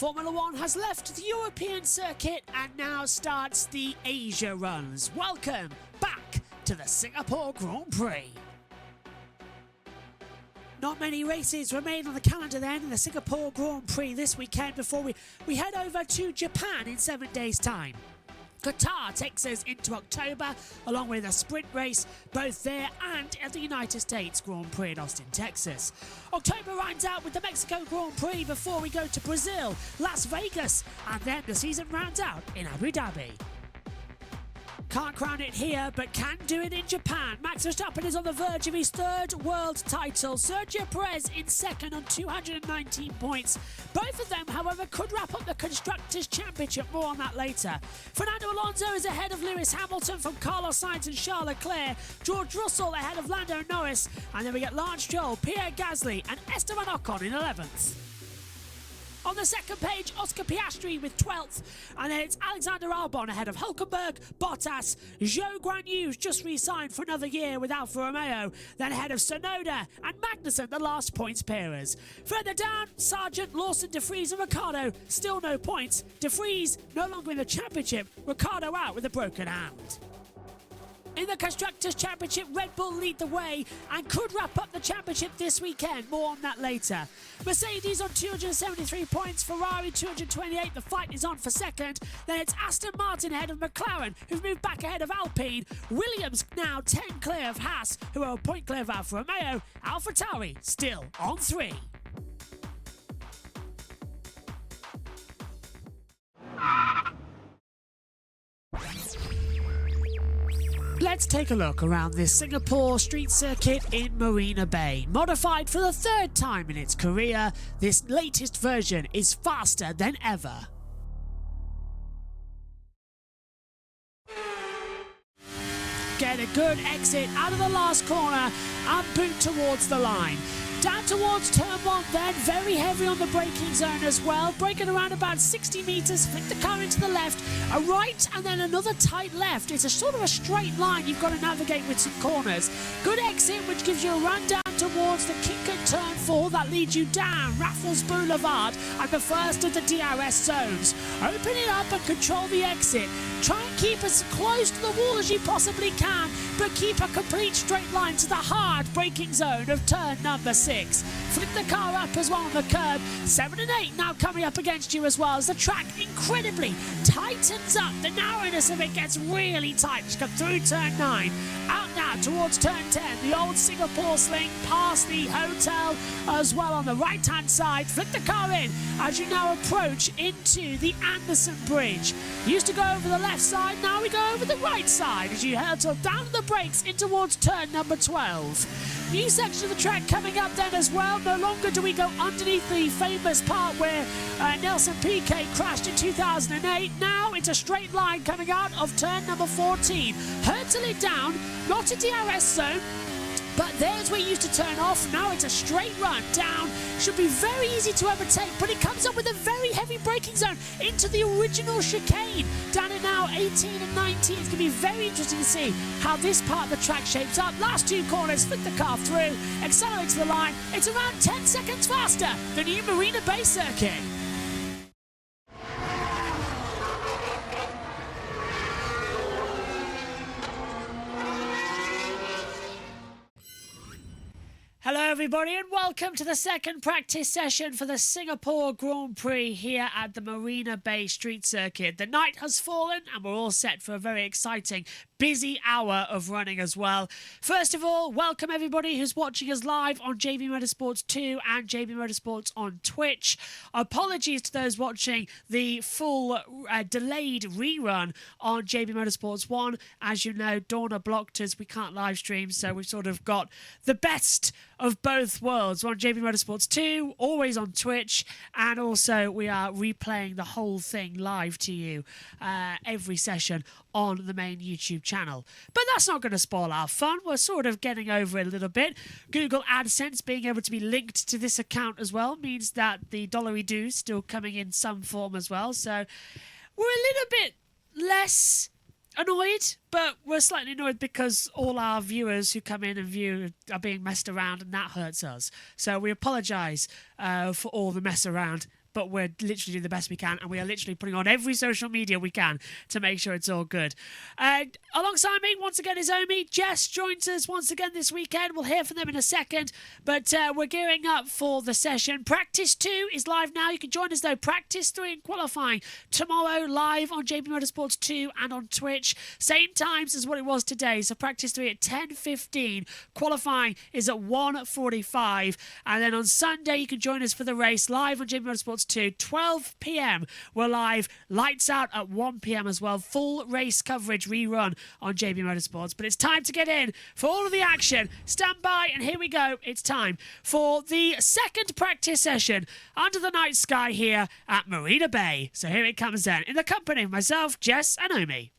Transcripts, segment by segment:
Formula One has left the European circuit and now starts the Asia runs. Welcome back to the Singapore Grand Prix. Not many races remain on the calendar then in the Singapore Grand Prix this weekend before we head over to Japan in 7 days' time. Qatar takes us into October, along with a sprint race both there and at the United States Grand Prix in Austin, Texas. October rounds out with the Mexico Grand Prix before we go to Brazil, Las Vegas, and then the season rounds out in Abu Dhabi. Can't crown it here, but can do it in Japan. Max Verstappen is on the verge of his third world title. Sergio Perez in second on 219 points. Both of them, however, could wrap up the Constructors' Championship. More on that later. Fernando Alonso is ahead of Lewis Hamilton from Carlos Sainz and Charles Leclerc. George Russell ahead of Lando Norris. And then we get Lance Stroll, Pierre Gasly and Esteban Ocon in 11th. On the second page, Oscar Piastri with 12th, and then it's Alexander Albon ahead of Hülkenberg, Bottas, Zhou Guanyu just re-signed for another year with Alfa Romeo, then ahead of Tsunoda and Magnussen, the last points pairers. Further down, Sargent, Lawson, De Vries and Ricciardo, still no points. De Vries no longer in the championship, Ricciardo out with a broken hand. In the Constructors' Championship, Red Bull lead the way and could wrap up the championship this weekend. More on that later. Mercedes on 273 points, Ferrari 228. The fight is on for second. Then it's Aston Martin ahead of McLaren, who've moved back ahead of Alpine. Williams now 10 clear of Haas, who are a point clear of Alfa Romeo. AlphaTauri still on 3. Let's take a look around this Singapore street circuit in Marina Bay. Modified for the third time in its career, this latest version is faster than ever. Get a good exit out of the last corner and boot towards the line. Down towards turn 1 then, very heavy on the braking zone as well. Braking around about 60 metres, flick the car into the left, a right and then another tight left. It's a sort of a straight line you've got to navigate with some corners. Good exit which gives you a run down towards the Kinkert turn 4 that leads you down Raffles Boulevard and the first of the DRS zones. Open it up and control the exit. Try and keep as close to the wall as you possibly can, but keep a complete straight line to the hard braking zone of turn number 6. Flip the car up as well on the curb. 7 and 8 now coming up against you as well as the track incredibly tightens up. The narrowness of it gets really tight. Just come through turn 9. Out now towards turn 10. The old Singapore sling past the hotel as well on the right hand side. Flip the car in as you now approach into the Anderson Bridge. Used to go over the left side, now we go over the right side as you hurtle down the brakes in towards turn number 12. New section of the track coming up then as well. No longer do we go underneath the famous part where Nelson Piquet crashed in 2008. Now it's a straight line coming out of turn number 14. Hurtle it down, not a DRS zone, but there's where you used to turn off. Now it's a straight run down. Should be very easy to overtake, but it comes up with a very heavy braking zone into the original chicane. Down at now 18 and 19. It's going to be very interesting to see how this part of the track shapes up. Last 2 corners, flick the car through, accelerate to the line. It's around 10 seconds faster than the new Marina Bay circuit. Hello everybody, and welcome to the second practice session for the Singapore Grand Prix here at the Marina Bay Street Circuit. The night has fallen and we're all set for a very exciting, busy hour of running as well. First of all, welcome everybody who's watching us live on JB Motorsports 2 and JB Motorsports on Twitch. Apologies to those watching the full delayed rerun on JB Motorsports 1. As you know, Dorna blocked us. We can't live stream, so we've sort of got the best of both worlds. We're on JB Motorsports 2, always on Twitch, and also we are replaying the whole thing live to you every session on the main YouTube channel. But that's not going to spoil our fun. We're sort of getting over it a little bit. Google AdSense being able to be linked to this account as well means that the dollary-do is still coming in some form as well. So we're a little bit less annoyed, but we're slightly annoyed because all our viewers who come in and view are being messed around, and that hurts us. So we apologise for all the mess around, but we're literally doing the best we can, and we are literally putting on every social media we can to make sure it's all good. Alongside me, once again, is Omi. Jess joins us once again this weekend. We'll hear from them in a second, but we're gearing up for the session. Practice 2 is live now. You can join us, though. Practice 3 and qualifying tomorrow live on JB Motorsports 2 and on Twitch. Same times as what it was today. So practice 3 at 10:15. Qualifying is at 1:45. And then on Sunday, you can join us for the race live on JB Motorsports 2, 12 p.m. We're live, lights out at 1 p.m. as well. Full race coverage rerun on JB Motorsports. But it's time to get in for all of the action. Stand by, and here we go. It's time for the second practice session under the night sky here at Marina Bay. So here it comes then, in the company of myself, Jess, and Omi.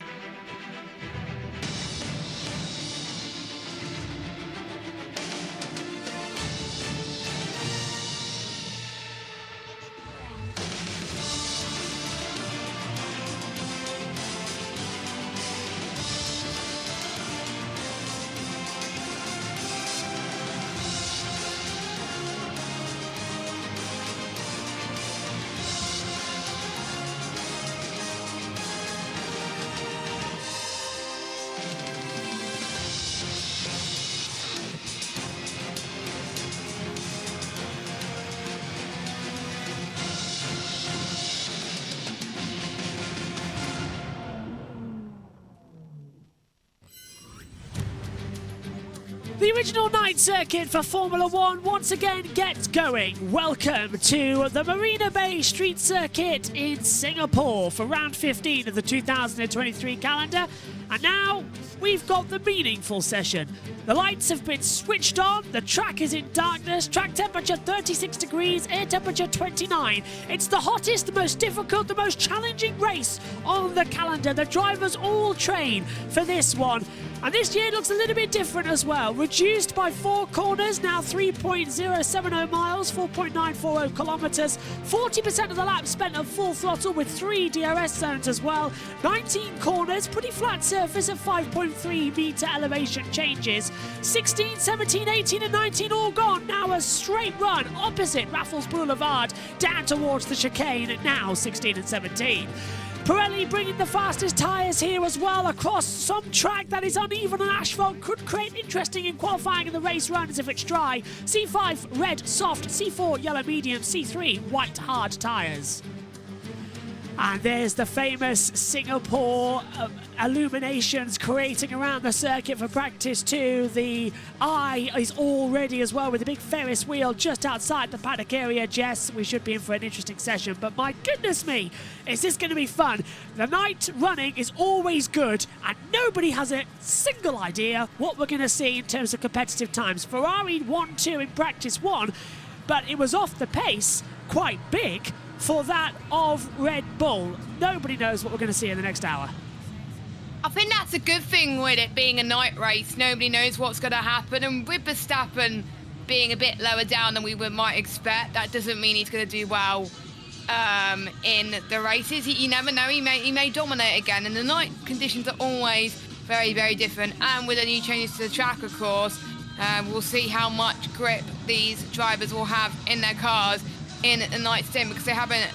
The original night circuit for Formula One once again gets going. Welcome to the Marina Bay Street Circuit in Singapore for round 15 of the 2023 calendar. And now we've got the meaningful session. The lights have been switched on, the track is in darkness, track temperature 36 degrees, air temperature 29. It's the hottest, the most difficult, the most challenging race on the calendar. The drivers all train for this one. And this year looks a little bit different as well. Reduced by 4 corners, now 3.070 miles, 4.940 kilometres. 40% of the laps spent at full throttle with 3 DRS zones as well. 19 corners, pretty flat surface at 5.3 metre elevation changes. 16, 17, 18 and 19 all gone. Now a straight run opposite Raffles Boulevard down towards the chicane, now 16 and 17. Pirelli bringing the fastest tyres here as well across some track that is uneven on asphalt. Could create interesting in qualifying, and the race runs if it's dry. C5 red soft, C4 yellow medium, C3 white hard tyres. And there's the famous Singapore illuminations creating around the circuit for practice 2. The eye is all ready as well with a big Ferris wheel just outside the paddock area. Jess, we should be in for an interesting session, but my goodness me, is this going to be fun? The night running is always good, and nobody has a single idea what we're going to see in terms of competitive times. Ferrari 1-2 in practice 1, but it was off the pace quite big for that of Red Bull. Nobody knows what we're going to see in the next hour. I think that's a good thing with it being a night race. Nobody knows what's going to happen, and with Verstappen being a bit lower down than we might expect, that doesn't mean he's going to do well in the races. You never know, he may dominate again, and the night conditions are always very, very different. And with the new changes to the track, of course, we'll see how much grip these drivers will have in their cars in the night stint, because they haven't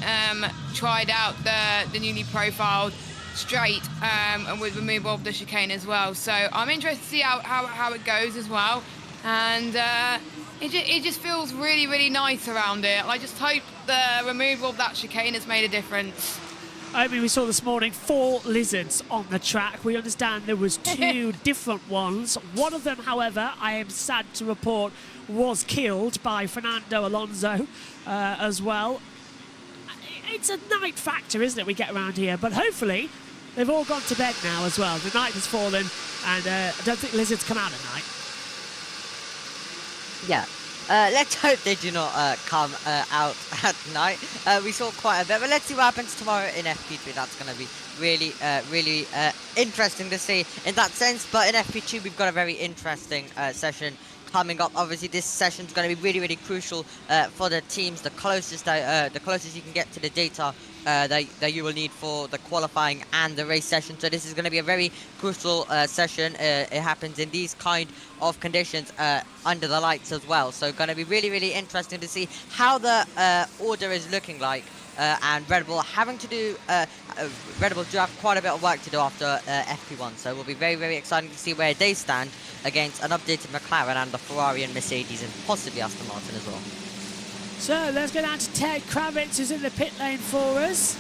tried out the newly profiled straight and with removal of the chicane as well. So I'm interested to see how it goes as well. And It just feels really, really nice around it. I just hope the removal of that chicane has made a difference. I mean, we saw this morning 4 lizards on the track. We understand there was 2 different ones. One of them, however, I am sad to report, was killed by Fernando Alonso as well. It's a night factor, isn't it, we get around here? But hopefully they've all gone to bed now as well. The night has fallen, and I don't think lizards come out at night. Yeah. Let's hope they do not come out at night. We saw quite a bit, but let's see what happens tomorrow in FP3. That's going to be really, really interesting to see in that sense. But in FP2, we've got a very interesting session coming up. Obviously, this session is going to be really, really crucial for the teams. The closest you can get to the data that you will need for the qualifying and the race session. So this is going to be a very crucial session. It happens in these kind of conditions under the lights as well. So going to be really, really interesting to see how the order is looking like. And Red Bull having to do, Red Bull do have quite a bit of work to do after FP1. So it will be very, very exciting to see where they stand against an updated McLaren and the Ferrari and Mercedes and possibly Aston Martin as well. So let's go down to Ted Kravitz, who's in the pit lane for us.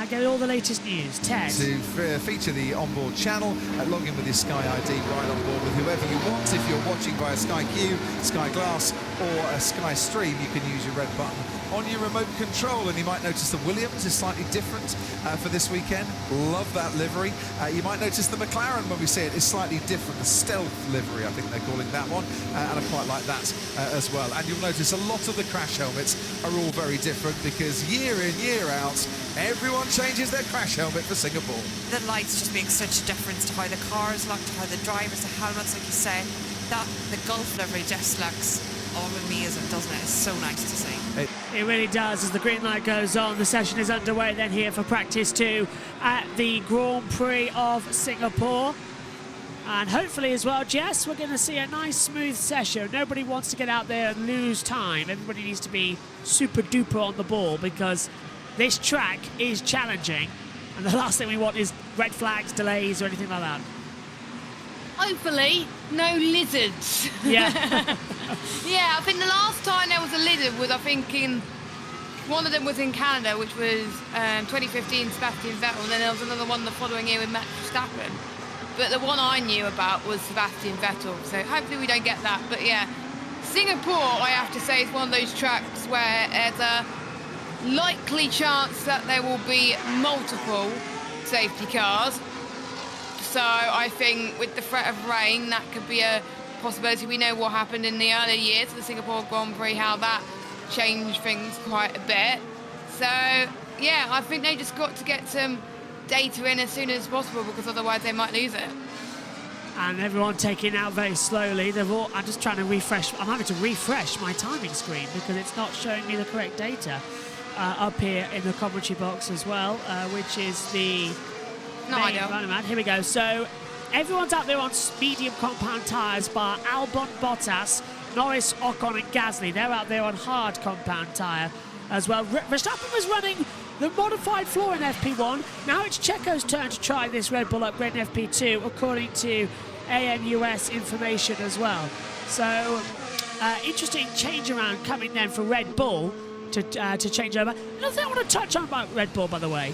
Get all the latest news. Ted. To feature the onboard channel, log in with your Sky ID right on board with whoever you want. If you're watching via Sky Q, Sky Glass or a Sky Stream, you can use your red button on your remote control, and you might notice the Williams is slightly different for this weekend. Love that livery. You might notice the McLaren, when we see it, is slightly different. The stealth livery, I think they're calling that one, and I quite like that as well. And you'll notice a lot of the crash helmets are all very different because year in, year out, everyone changes their crash helmet for Singapore. The lights just make such a difference to how the cars look, to how the drivers, the helmets, like you say. That the Gulf livery just looks amazing, doesn't it? It's so nice to see. It really does. As the green light goes on, the session is underway then here for practice 2 at the Grand Prix of Singapore. And hopefully as well, Jess, we're going to see a nice smooth session. Nobody wants to get out there and lose time. Everybody needs to be super duper on the ball because this track is challenging. And the last thing we want is red flags, delays or anything like that. Hopefully, no lizards. Yeah. Yeah, I think the last time there was a lizard was, I think, one of them was in Canada, which was 2015 Sebastian Vettel, and then there was another one the following year with Max Verstappen. But the one I knew about was Sebastian Vettel, so hopefully we don't get that. But yeah, Singapore, I have to say, is one of those tracks where there's a likely chance that there will be multiple safety cars. So I think with the threat of rain, that could be a possibility. We know what happened in the early years of the Singapore Grand Prix, how that changed things quite a bit. So yeah, I think they just got to get some data in as soon as possible because otherwise they might lose it. And everyone taking it out very slowly. I'm just trying to refresh. I'm having to refresh my timing screen because it's not showing me the correct data up here in the commentary box as well, which is the main running man. Here we go. So everyone's out there on medium compound tyres bar Albon, Bottas, Norris, Ocon and Gasly. They're out there on hard compound tyre as well. Verstappen was running the modified floor in FP1. Now it's Checo's turn to try this Red Bull upgrade in FP2, according to AMUS information as well. So interesting change around coming then for Red Bull to change over. Another thing I want to touch on about Red Bull, by the way.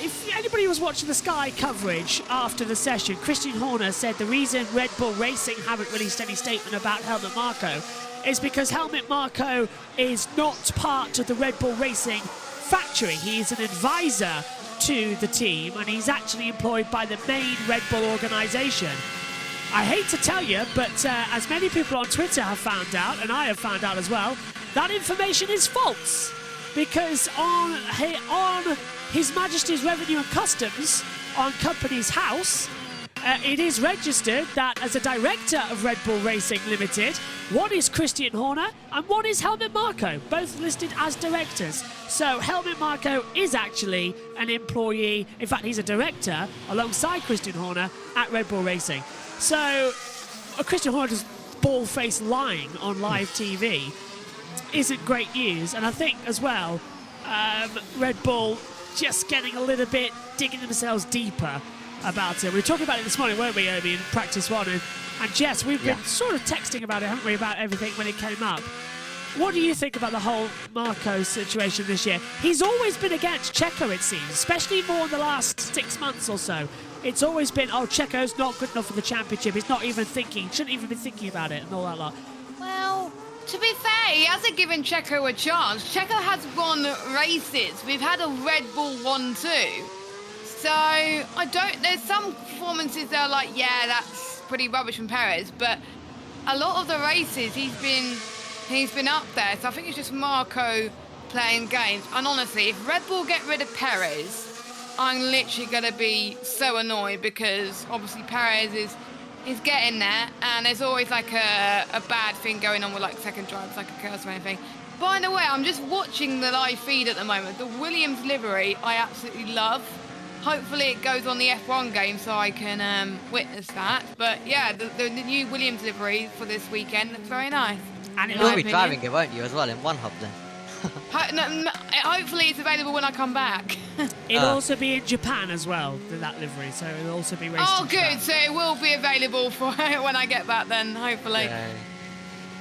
If anybody was watching the Sky coverage after the session, Christian Horner said the reason Red Bull Racing haven't released any statement about Helmut Marko is because Helmut Marko is not part of the Red Bull Racing factory. He is an advisor to the team and he's actually employed by the main Red Bull organisation. I hate to tell you, but as many people on Twitter have found out, and I have found out as well, that information is false. Because on His Majesty's Revenue and Customs on Companies House, it is registered that as a director of Red Bull Racing Limited, one is Christian Horner and one is Helmut Marko, both listed as directors. So Helmut Marko is actually an employee. In fact, he's a director alongside Christian Horner at Red Bull Racing. So Christian Horner just bald-faced lying on live TV isn't great news. And I think as well, Red Bull just getting a little bit, digging themselves deeper about it. We were talking about it this morning, weren't we, Obi, in practice 1, and And Jess, we've been Yeah. sort of texting about it, haven't we, about everything when it came up. What do you think about the whole Marco situation this year? He's always been against Checo, it seems, especially more in the last 6 months or so. It's always been, oh, Checo's not good enough for the championship. He's not even thinking, shouldn't even be thinking about it and all that lot. Well, to be fair, he hasn't given Checo a chance. Checo has won races. We've had a Red Bull 1-2. So, I don't... There's some performances that are like, yeah, that's pretty rubbish from Perez. But a lot of the races, he's been up there. So I think it's just Marco playing games. And honestly, if Red Bull get rid of Perez, I'm literally going to be so annoyed because obviously Perez is getting there, and there's always like a bad thing going on with like second drivers, like a curse or anything. By the way, I'm just watching the live feed at the moment. The Williams livery I absolutely love. Hopefully it goes on the F1 game so I can witness that. But yeah, the new Williams livery for this weekend looks very nice. And in You'll my be opinion, driving it, won't you, as well, in one hub then? Hopefully it's available when I come back. it'll also be in Japan as well, that livery, so it'll also be raced Oh, in Japan. good. So it will be available for when I get back then, hopefully.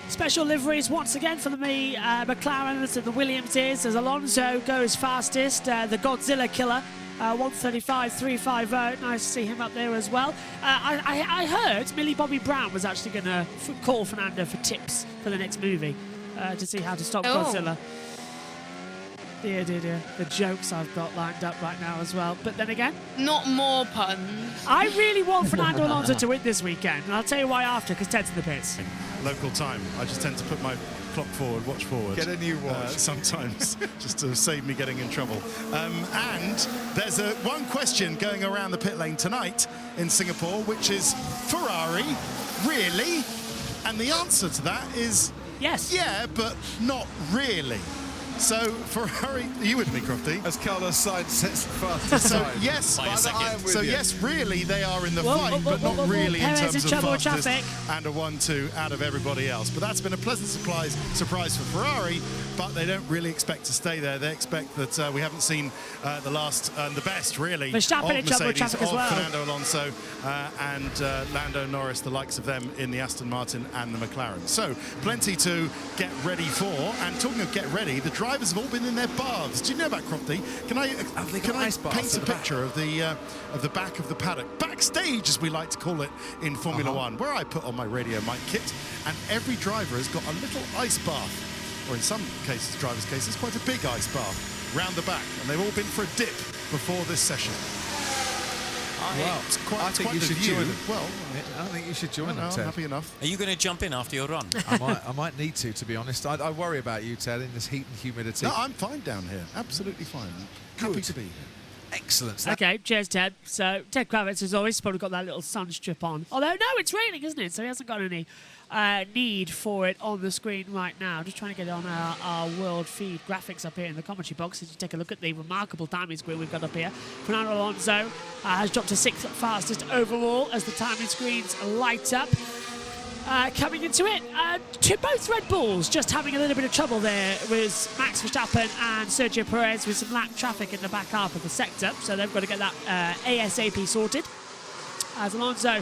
Special liveries once again for the McLarens and the Williamses as Alonso goes fastest. The Godzilla Killer, 135.350. Nice to see him up there as well. I heard Millie Bobby Brown was actually going to call Fernando for tips for the next movie to see how to stop Oh. Godzilla. Dear, dear, dear. The jokes I've got lined up right now as well. But then again, Not more puns. I really want Fernando Alonso to win this weekend. And I'll tell you why after, because Ted's in the pits. Local time. I just tend to put my clock forward, watch forward. Get a new watch. Sometimes, just to save me getting in trouble. And there's one question going around the pit lane tonight in Singapore, which is Ferrari, really? And the answer to that is Yes. yeah, but not really. So Ferrari, are you with me, Crofty? As Carlos Sainz sets the fastest So time. yes, By a second. so yes, really they are in the Whoa, fight, whoa, but whoa, not whoa, whoa. really in Perez terms in of trouble with fastest traffic. and a 1-2 out of everybody else. But that's been a pleasant surprise for Ferrari, but they don't really expect to stay there. They expect that we haven't seen the last and the best, really, Verstappen of in trouble with Mercedes, traffic as of well. Fernando Alonso and Lando Norris, the likes of them in the Aston Martin and the McLaren. So plenty to get ready for. And talking of get ready, the drivers have all been in their baths. Do you know about Crofty? Can I ice baths paint at a the back? picture of the back of the paddock, backstage as we like to call it in Formula One, where I put on my radio mic kit, and every driver has got a little ice bath, or in some cases, drivers' cases, quite a big ice bath round the back, and they've all been for a dip before this session. Wow. It's quite, I it's think quite you the should view. join them. Well, I think you should join no, them, I'm Ted. happy enough. Are you going to jump in after your run? I might need to be honest. I worry about you, Ted, in this heat and humidity. No, I'm fine down here. Absolutely fine. Happy Good. to be here. Excellent. Okay, cheers, Ted. So, Ted Kravitz, as always, probably got that little sun strip on. Although, no, it's raining, isn't it? So he hasn't got any need for it on the screen right now. Just trying to get on our world feed graphics up here in the commentary box as you take a look at the remarkable timing screen we've got up here. Fernando Alonso has dropped to 6th fastest overall as the timing screens light up. Coming into it, both Red Bulls just having a little bit of trouble there with Max Verstappen and Sergio Perez with some lap traffic in the back half of the sector, so they've got to get that ASAP sorted. As Alonso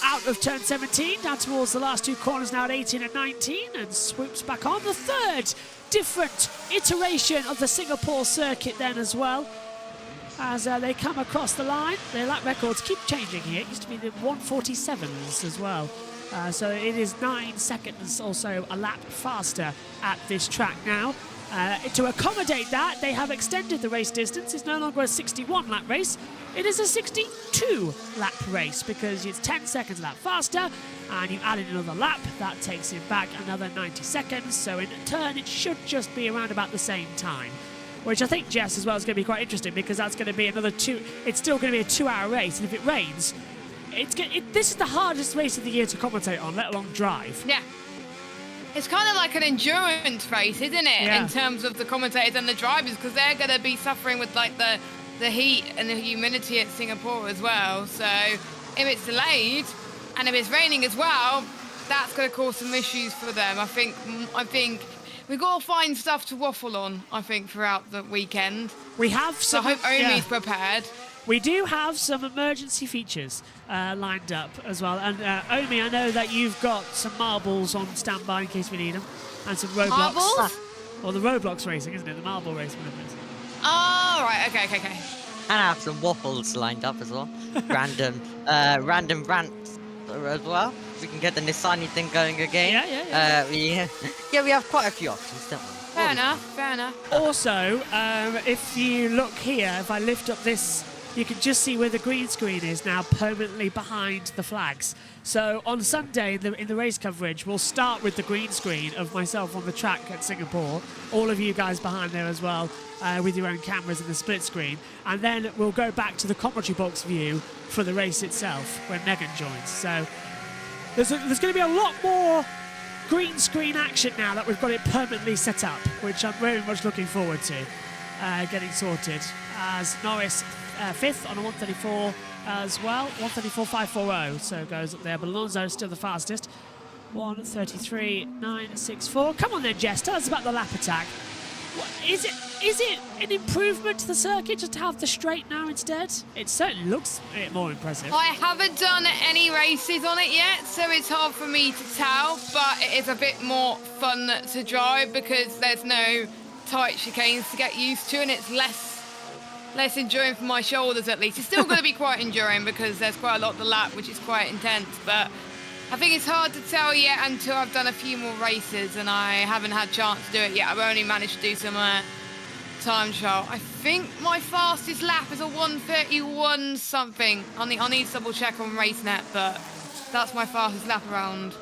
out of turn 17, down towards the last two corners now at 18 and 19, and swoops back on the third different iteration of the Singapore circuit then as well. As they come across the line, their lap records keep changing here. It used to be the 147s as well. So it is 9 seconds or so a lap faster at this track now. To accommodate that, they have extended the race distance. It's no longer a 61 lap race. It is a 62 lap race because it's 10 seconds a lap faster, and you add in another lap. That takes it back another 90 seconds. So in turn, it should just be around about the same time. Which I think, Jess, as well, is going to be quite interesting because that's going to be another it's still going to be a 2-hour race, and if it rains, this is the hardest race of the year to commentate on, let alone drive. Yeah. It's kind of like an endurance race, isn't it? Yeah. In terms of the commentators and the drivers, because they're going to be suffering with like the heat and the humidity at Singapore as well. So if it's delayed and if it's raining as well, that's going to cause some issues for them. I think we've got to find stuff to waffle on, I think, throughout the weekend. We have So some. I hope Omi's prepared. We do have some emergency features lined up as well. And Omi, I know that you've got some marbles on standby in case we need them, and some Roblox. Marbles? Or the Roblox racing, isn't it? The marble racing. Oh, right. Okay. And I have some waffles lined up as well. Random rants as well. We can get the Nissani thing going again. Yeah. We have quite a few options, don't we? Fair enough. Also, if you look here, if I lift up this, you can just see where the green screen is now permanently behind the flags. So on Sunday in the race coverage, we'll start with the green screen of myself on the track at Singapore, all of you guys behind there as well, with your own cameras and the split screen. And then we'll go back to the commentary box view for the race itself when Megan joins. So there's going to be a lot more green screen action now that we've got it permanently set up, which I'm very much looking forward to getting sorted. As Norris 5th on a 134 as well, 134.540, so goes up there, but Alonso is still the fastest, 133.964. Come on then, Jess, tell us about the lap attack. Is it an improvement to the circuit just to have the straight now instead? It certainly looks a bit more impressive. I haven't done any races on it yet, so it's hard for me to tell, but it is a bit more fun to drive because there's no tight chicanes to get used to, and it's less enduring for my shoulders at least. It's still going to be quite enduring because there's quite a lot to lap, which is quite intense, but I think it's hard to tell yet until I've done a few more races, and I haven't had a chance to do it yet. I've only managed to do some time trial. I think my fastest lap is a 131 something. I need to double check on RaceNet, but that's my fastest lap around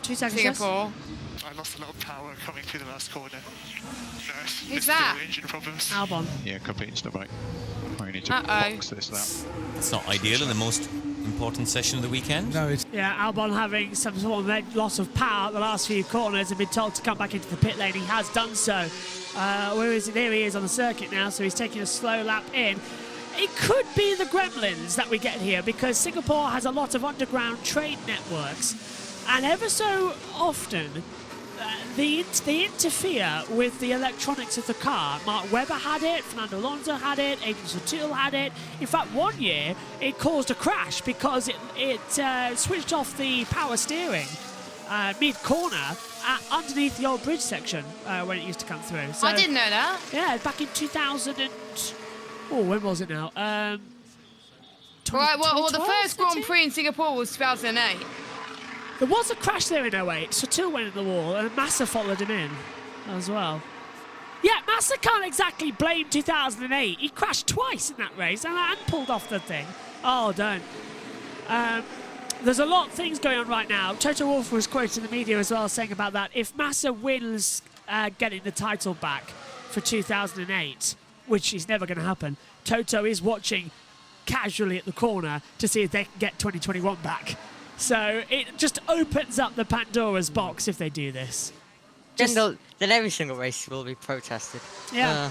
2 seconds, Singapore. I lost a lot of power coming through the last corner. Who's that? Engine problems. Albon. Yeah, completely to the right. I need to Uh-oh. box this lap. It's not ideal in the most important session of the weekend. No, it's Yeah, Albon having some sort of loss of power at the last few corners and been told to come back into the pit lane. He has done so. Where is he? There he is on the circuit now, so he's taking a slow lap in. It could be the gremlins that we get here because Singapore has a lot of underground train networks, and ever so often they interfere with the electronics of the car. Mark Webber had it, Fernando Alonso had it, Adrian Sutil had it. In fact, one year it caused a crash because it switched off the power steering mid-corner underneath the old bridge section when it used to come through. So, I didn't know that. yeah, back in 2000 and... Oh, when was it now? Right, well, the 2012, first Grand 13? Prix in Singapore was 2008. There was a crash there in 08. Sutil went in the wall and Massa followed him in as well. Yeah, Massa can't exactly blame 2008. He crashed twice in that race and pulled off the thing. Oh, don't. There's a lot of things going on right now. Toto Wolff was quoted in the media as well saying about that. If Massa wins getting the title back for 2008, which is never going to happen, Toto is watching casually at the corner to see if they can get 2021 back. So it just opens up the Pandora's box if they do this. Then every single race will be protested. Yeah.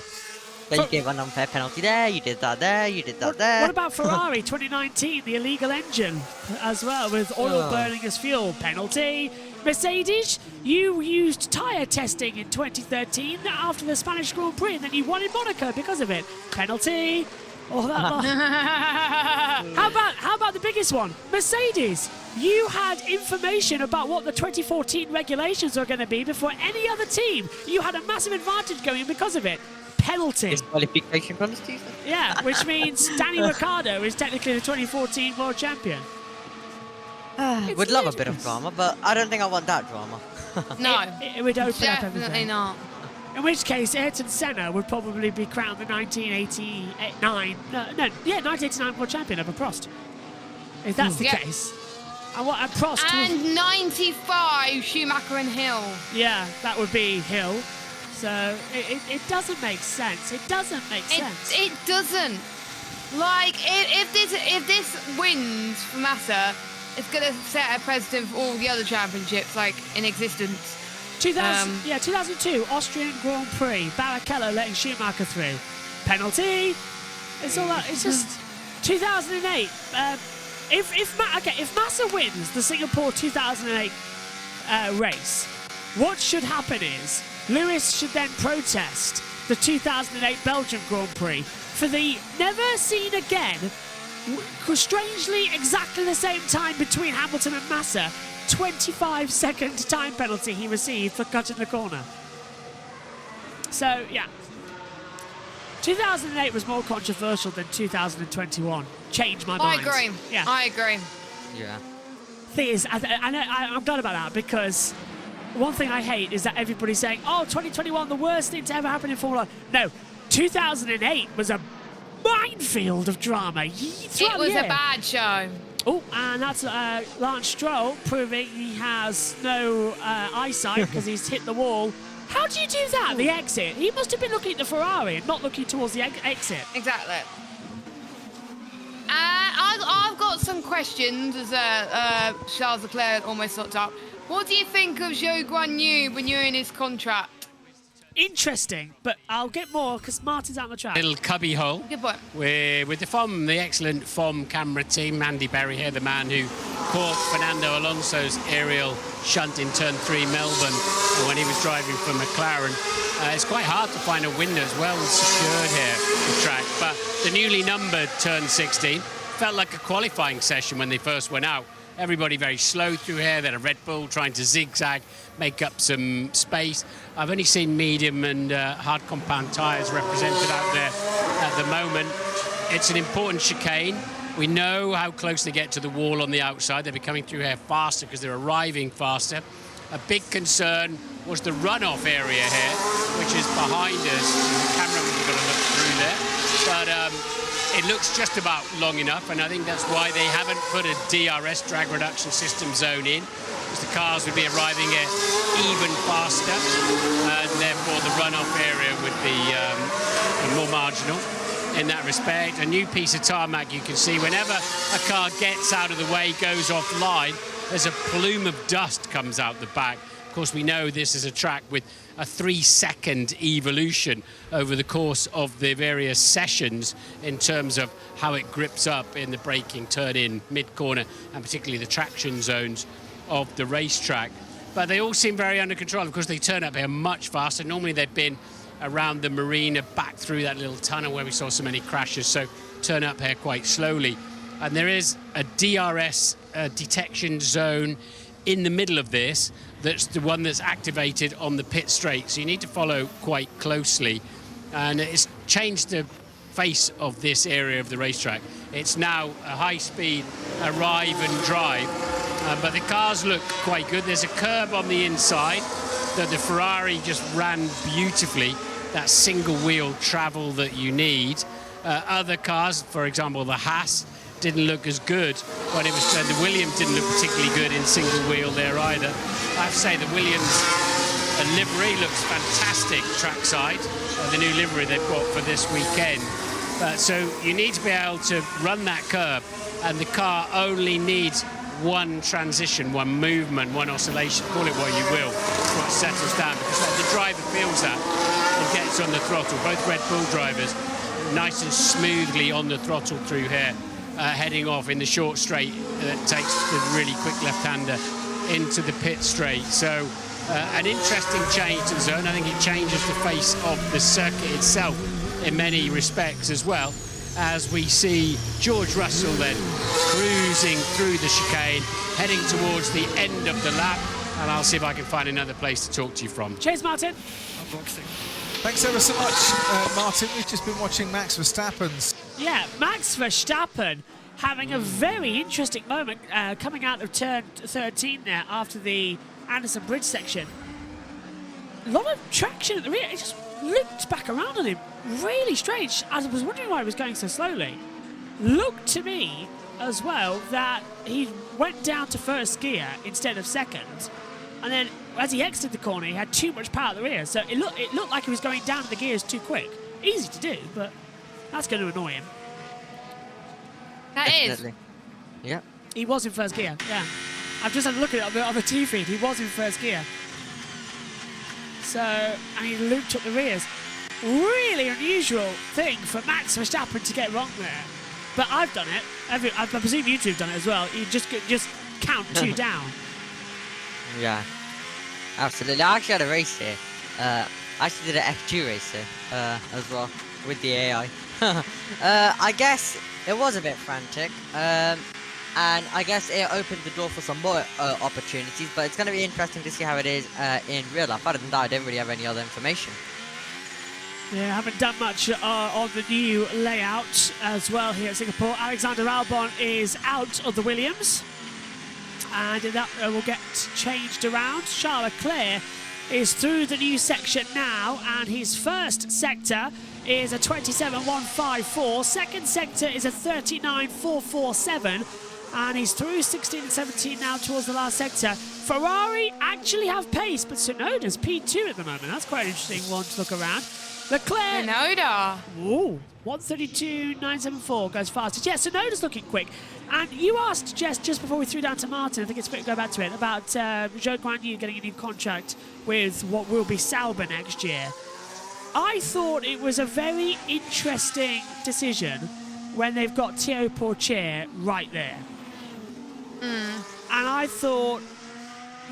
You gave an unfair penalty there, you did that there, you did that there. What about Ferrari 2019, the illegal engine as well, with oil burning as fuel? Penalty. Mercedes, you used tyre testing in 2013 after the Spanish Grand Prix, and then you won in Monaco because of it. Penalty. Oh, that how about the biggest one? Mercedes, you had information about what the 2014 regulations were going to be before any other team. You had a massive advantage going because of it. Penalty. Disqualification from the season. Yeah, which means Danny Ricciardo is technically the 2014 world champion. Would love a bit of drama, but I don't think I want that drama. No, It would open up definitely everything. not. In which case, Ayrton Senna would probably be crowned the 1989 world champion over Prost. If that's the Yeah. case. And Prost And 95, Schumacher and Hill. yeah, that would be Hill. So it doesn't make sense. It doesn't make sense. It doesn't. Like, if this wins for Massa, it's going to set a precedent for all the other championships, like, in existence. 2002 Austrian Grand Prix. Barrichello letting Schumacher through. Penalty. It's all that. It's just 2008. If Massa wins the Singapore 2008 race, what should happen is Lewis should then protest the 2008 Belgian Grand Prix for the never seen again, strangely exactly the same time between Hamilton and Massa, 25-second time penalty he received for cutting the corner. So, yeah. 2008 was more controversial than 2021. Changed my mind. I agree. Yeah. I agree. Yeah. Thing is, I'm glad about that, because one thing I hate is that everybody's saying, oh, 2021, the worst thing to ever happen in Formula 1. No, 2008 was a minefield of drama. It was a bad show. Oh, and that's Lance Stroll proving he has no eyesight because he's hit the wall. How do you do that, the exit? He must have been looking at the Ferrari and not looking towards the exit. Exactly. I've got some questions as Charles Leclerc almost looked up. What do you think of Zhou Guanyu renewing his contract? Interesting, but I'll get more because Martin's out on the track. Little cubby hole. Good point. With the FOM, the excellent FOM camera team, Andy Berry here, the man who caught Fernando Alonso's aerial shunt in turn 3 Melbourne when he was driving for McLaren. It's quite hard to find a window as well secured here, the track. But the newly numbered turn 16 felt like a qualifying session when they first went out. Everybody very slow through here. They had a Red Bull trying to zigzag, make up some space. I've only seen medium and hard compound tyres represented out there at the moment. It's an important chicane. We know how close they get to the wall on the outside. They'll be coming through here faster because they're arriving faster. A big concern was the runoff area here, which is behind us. The cameraman's got to look through there. But it looks just about long enough, and I think that's why they haven't put a DRS, drag reduction system zone in, because the cars would be arriving here even faster, and therefore the runoff area would be more marginal in that respect. A new piece of tarmac, you can see whenever a car gets out of the way, goes offline, there's a plume of dust comes out the back. Of course, we know this is a track with a 3-second evolution over the course of the various sessions in terms of how it grips up in the braking, turn-in, mid-corner, and particularly the traction zones of the racetrack. But they all seem very under control. Of course, they turn up here much faster. Normally, they've been around the marina, back through that little tunnel where we saw so many crashes, so turn up here quite slowly. And there is a DRS detection zone in the middle of this. That's the one that's activated on the pit straight. So you need to follow quite closely. And it's changed the face of this area of the racetrack. It's now a high-speed arrive and drive. But the cars look quite good. There's a curb on the inside that the Ferrari just ran beautifully. That single-wheel travel that you need. Other cars, for example, the Haas, didn't look as good when it was the Williams didn't look particularly good in single wheel there either. I have to say the Williams livery looks fantastic trackside, the new livery they've got for this weekend. So you need to be able to run that curb, and the car only needs one transition, one movement, one oscillation, call it what you will, before it settles down, because the driver feels that and gets on the throttle. Both Red Bull drivers nice and smoothly on the throttle through here. Heading off in the short straight that takes the really quick left-hander into the pit straight. So an interesting change to the zone. I think it changes the face of the circuit itself in many respects as well, as we see George Russell then cruising through the chicane, heading towards the end of the lap. And I'll see if I can find another place to talk to you from. Cheers, Martin. Thanks ever so much, Martin. We've just been watching Max Verstappen's. Yeah, Max Verstappen having a very interesting moment coming out of turn 13 there after the Anderson Bridge section. A lot of traction at the rear. It just looped back around on him. Really strange. I was wondering why he was going so slowly. Looked to me as well that he went down to first gear instead of second. And then as he exited the corner, he had too much power at the rear. So it looked like he was going down the gears too quick. Easy to do, but that's going to annoy him. That Definitely. is. Yeah. He was in first gear, yeah. I've just had a look at it on the T feed. He was in first gear. So, and he looped up the rears. Really unusual thing for Max Verstappen to get wrong there. But I've done it. I presume you two have done it as well. You just count 2 down. Yeah. Absolutely. I actually had a race here I actually did an F2 race here as well with the AI. I guess it was a bit frantic. And I guess it opened the door for some more opportunities, but it's going to be interesting to see how it is in real life. Other than that, I don't really have any other information. Yeah, haven't done much on the new layout as well here at Singapore. Alexander Albon is out of the Williams, and that will get changed around. Charles Leclerc is through the new section now, and his first sector is a 27.154. Second sector is a 39.447. And he's through 16 and 17 now towards the last sector. Ferrari actually have pace, but Tsunoda's P2 at the moment. That's quite an interesting one to look around. Leclerc. Tsunoda. Ooh, 132.974 goes fastest. Yeah, Tsunoda's looking quick. And you asked Jess just before we threw down to Martin, I think it's quick to go back to it, about Zhou Guanyu getting a new contract with what will be Sauber next year. I thought it was a very interesting decision when they've got Théo Pourchaire right there. And I thought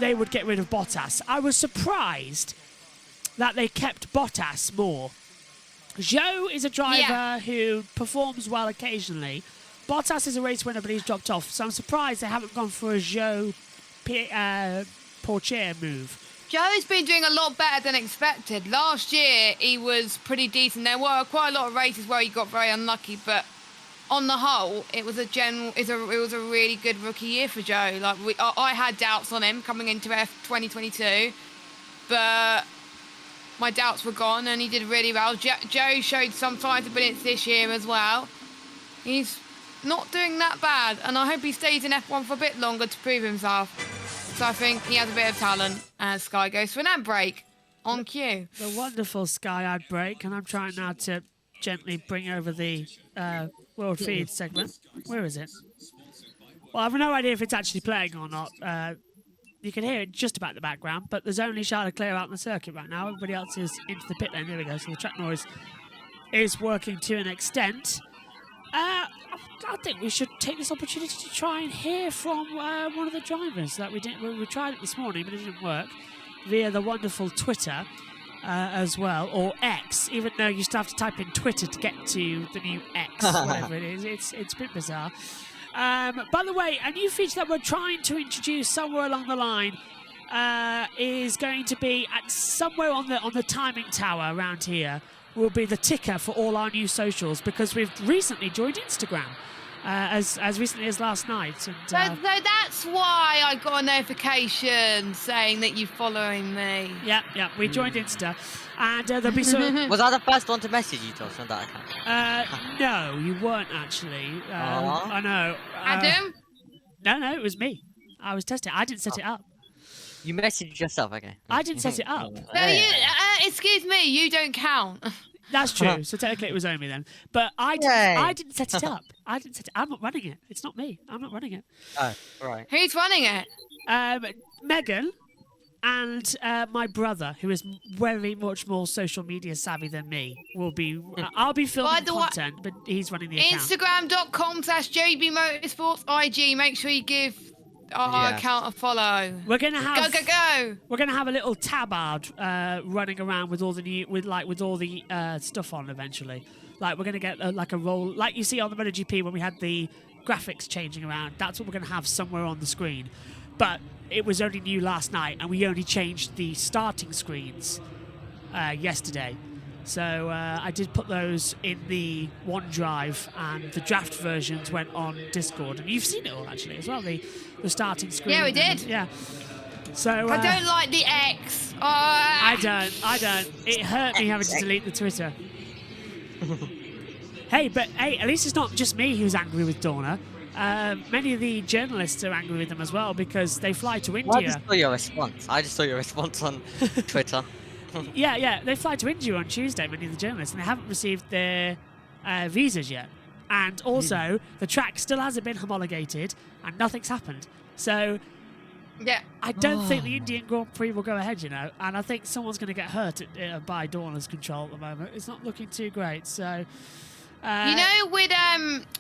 they would get rid of Bottas. I was surprised that they kept Bottas more. Zhou is a driver who performs well occasionally. Bottas is a race winner, but he's dropped off. So I'm surprised they haven't gone for a Zhou Pourchaire move. Zhou's been doing a lot better than expected. Last year, he was pretty decent. There were quite a lot of races where he got very unlucky, but on the whole, it was a really good rookie year for Zhou. Like I had doubts on him coming into 2022, but my doubts were gone, and he did really well. Zhou showed some signs of brilliance this year as well. He's not doing that bad, and I hope he stays in F1 for a bit longer to prove himself. So I think he has a bit of talent, as Sky goes for an ad break on cue. The wonderful Sky ad break, and I'm trying now to gently bring over the World Feed segment. Where is it? Well, I have no idea if it's actually playing or not. You can hear it just about the background, but there's only Charles Leclerc out on the circuit right now. Everybody else is into the pit lane. There we go. So the track noise is working to an extent. I think we should take this opportunity to try and hear from one of the drivers that we didn't. We tried it this morning, but it didn't work via the wonderful Twitter. As well, or X, even though you still have to type in Twitter to get to the new X, whatever it is. It's a bit bizarre. By the way, a new feature that we're trying to introduce somewhere along the line is going to be at somewhere on the timing tower around here will be the ticker for all our new socials, because we've recently joined Instagram. As recently as last night. And, so that's why I got a notification saying that you're following me. Yeah, we joined Insta. And there'll be some... Was I the first one to message you, Tosh, on that account? No, you weren't actually. I know. Adam? No, it was me. I was testing. I didn't set it up. You messaged yourself, okay. I didn't set it up. No, excuse me, you don't count. That's true. So technically it was only then. But I didn't set it up. I'm not running it. It's not me. I'm not running it. Oh, right. Who's running it? Megan and my brother, who is very much more social media savvy than me, will be. I'll be filming content, but he's running the account. Instagram.com/JB Motorsports IG. Make sure you give our account a follow. We're gonna have go. We're gonna have a little tabard running around with all the new with all the stuff on eventually. Like we're gonna get like a roll, like you see on the MotoGP when we had the graphics changing around. That's what we're gonna have somewhere on the screen. But it was only new last night, and we only changed the starting screens yesterday. So I did put those in the OneDrive, and the draft versions went on Discord. And you've seen it all actually as well. The starting screen. Yeah, we did. Yeah. So I don't like the X. I don't. It hurt me having to delete the Twitter. Hey, at least it's not just me who's angry with Dorna. Many of the journalists are angry with them as well because they fly to India. I just saw your response on Twitter. Yeah, they fly to India on Tuesday, many of the journalists, and they haven't received their visas yet. And also, the track still hasn't been homologated, and nothing's happened. So, yeah, I don't think the Indian Grand Prix will go ahead, and I think someone's going to get hurt by Dorna's control at the moment. It's not looking too great, so... with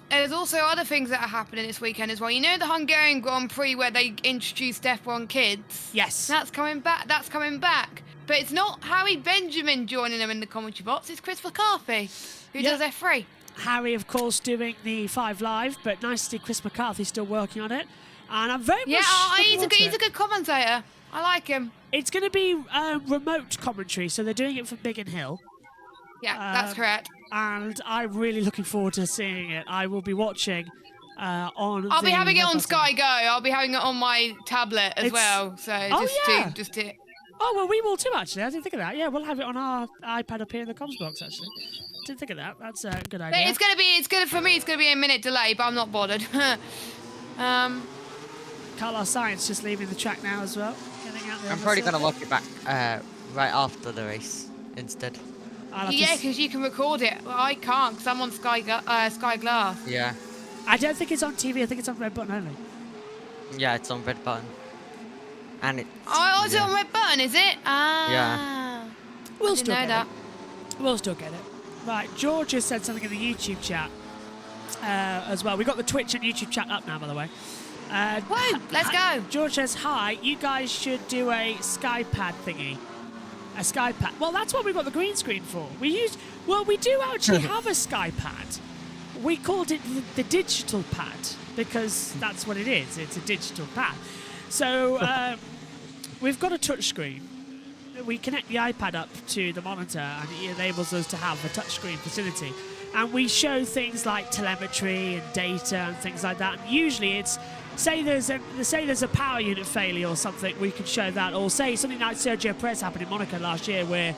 there's also other things that are happening this weekend as well. You know the Hungarian Grand Prix where they introduced F1 Kids? Yes. That's coming back. But it's not Harry Benjamin joining them in the commentary box. It's Chris McCarthy, who Yeah. does F3. Harry, of course, doing the 5 Live, but nice to see Chris McCarthy still working on it. And I'm very Yeah, much looking he's forward to he's it. a good commentator. I like him. It's going to be remote commentary, so they're doing it from Biggin Hill. Yeah, that's correct. And I'm really looking forward to seeing it. I will be watching on. I'll be the having it on website. Sky Go. I'll be having it on my tablet as It's- well. So Oh, yeah. just to Oh, well, we will too, actually. I didn't think of that. Yeah, we'll have it on our iPad up here in the comms box, actually. Didn't think of that. That's a good But idea. it's gonna for me. It's gonna be a minute delay, but I'm not bothered. Carlos Sainz just leaving the track now as well. Getting out the I'm other probably side. going to walk it back right after the race instead. I'll have to Yeah, s- because you can record it. Well, I can't because I'm on Sky Glass. Yeah. I don't think it's on TV. I think it's on Red Button only. Yeah, it's on red button. And it. Oh, it's yeah. on Red Button, is it? Ah. We'll Didn't still know get that. it. We'll still get it. Right, George has said something in the YouTube chat as well. We've got the Twitch and YouTube chat up now, by the way. Woo, let's go. George says, hi, you guys should do a SkyPad thingy. A SkyPad. Well, that's what we've got the green screen for. We do actually have a SkyPad. We called it the digital pad because that's what it is. It's a digital pad. So we've got a touch screen. We connect the iPad up to the monitor and it enables us to have a touchscreen facility. And we show things like telemetry and data and things like that. And usually it's, say there's a power unit failure or something, we can show that. Or say something like Sergio Perez happened in Monaco last year where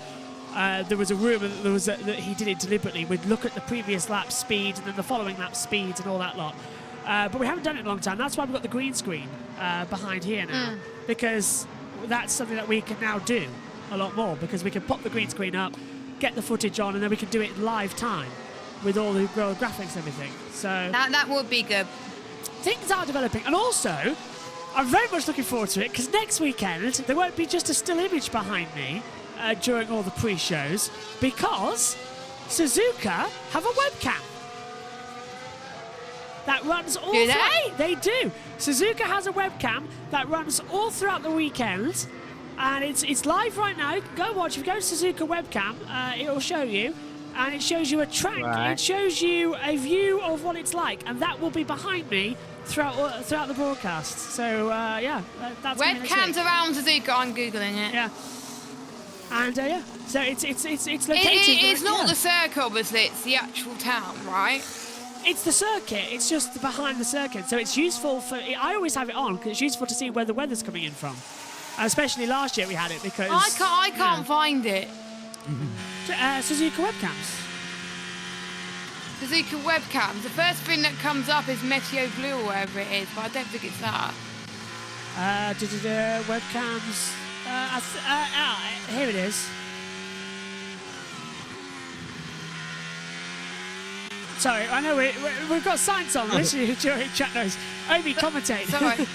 there was a rumour that he did it deliberately. We'd look at the previous lap speed and then the following lap speeds and all that lot. But we haven't done it in a long time. That's why we've got the green screen behind here now. Because that's something that we can now do a lot more, because we can pop the green screen up, get the footage on, and then we can do it in live time with all the graphics and everything. So That would be good. things are developing. And also, I'm very much looking forward to it, because next weekend there won't be just a still image behind me during all the pre-shows, because Suzuka have a webcam that runs all Do throughout. They do. Suzuka has a webcam that runs all throughout the weekend, and it's live right now. You can go watch. If you go to Suzuka webcam, it'll show you, and it shows you a track. Right. It shows you a view of what it's like, and that will be behind me throughout the broadcast. So that's gonna be next Webcams week. around Suzuka. I'm googling it. Yeah. And yeah, so it's located. It's not yeah. the circle, obviously. It's the actual town, right? It's the circuit. It's just behind the circuit. So it's useful for. I always have it on because it's useful to see where the weather's coming in from. Especially last year we had it because I can't find it. Suzuka webcams. Suzuka webcams. The first thing that comes up is Meteo Blue or whatever it is, but I don't think it's that. Webcams. Here it is. Sorry, I know we've got signs on. Literally, during chat noise. Omi, commentate. Sorry.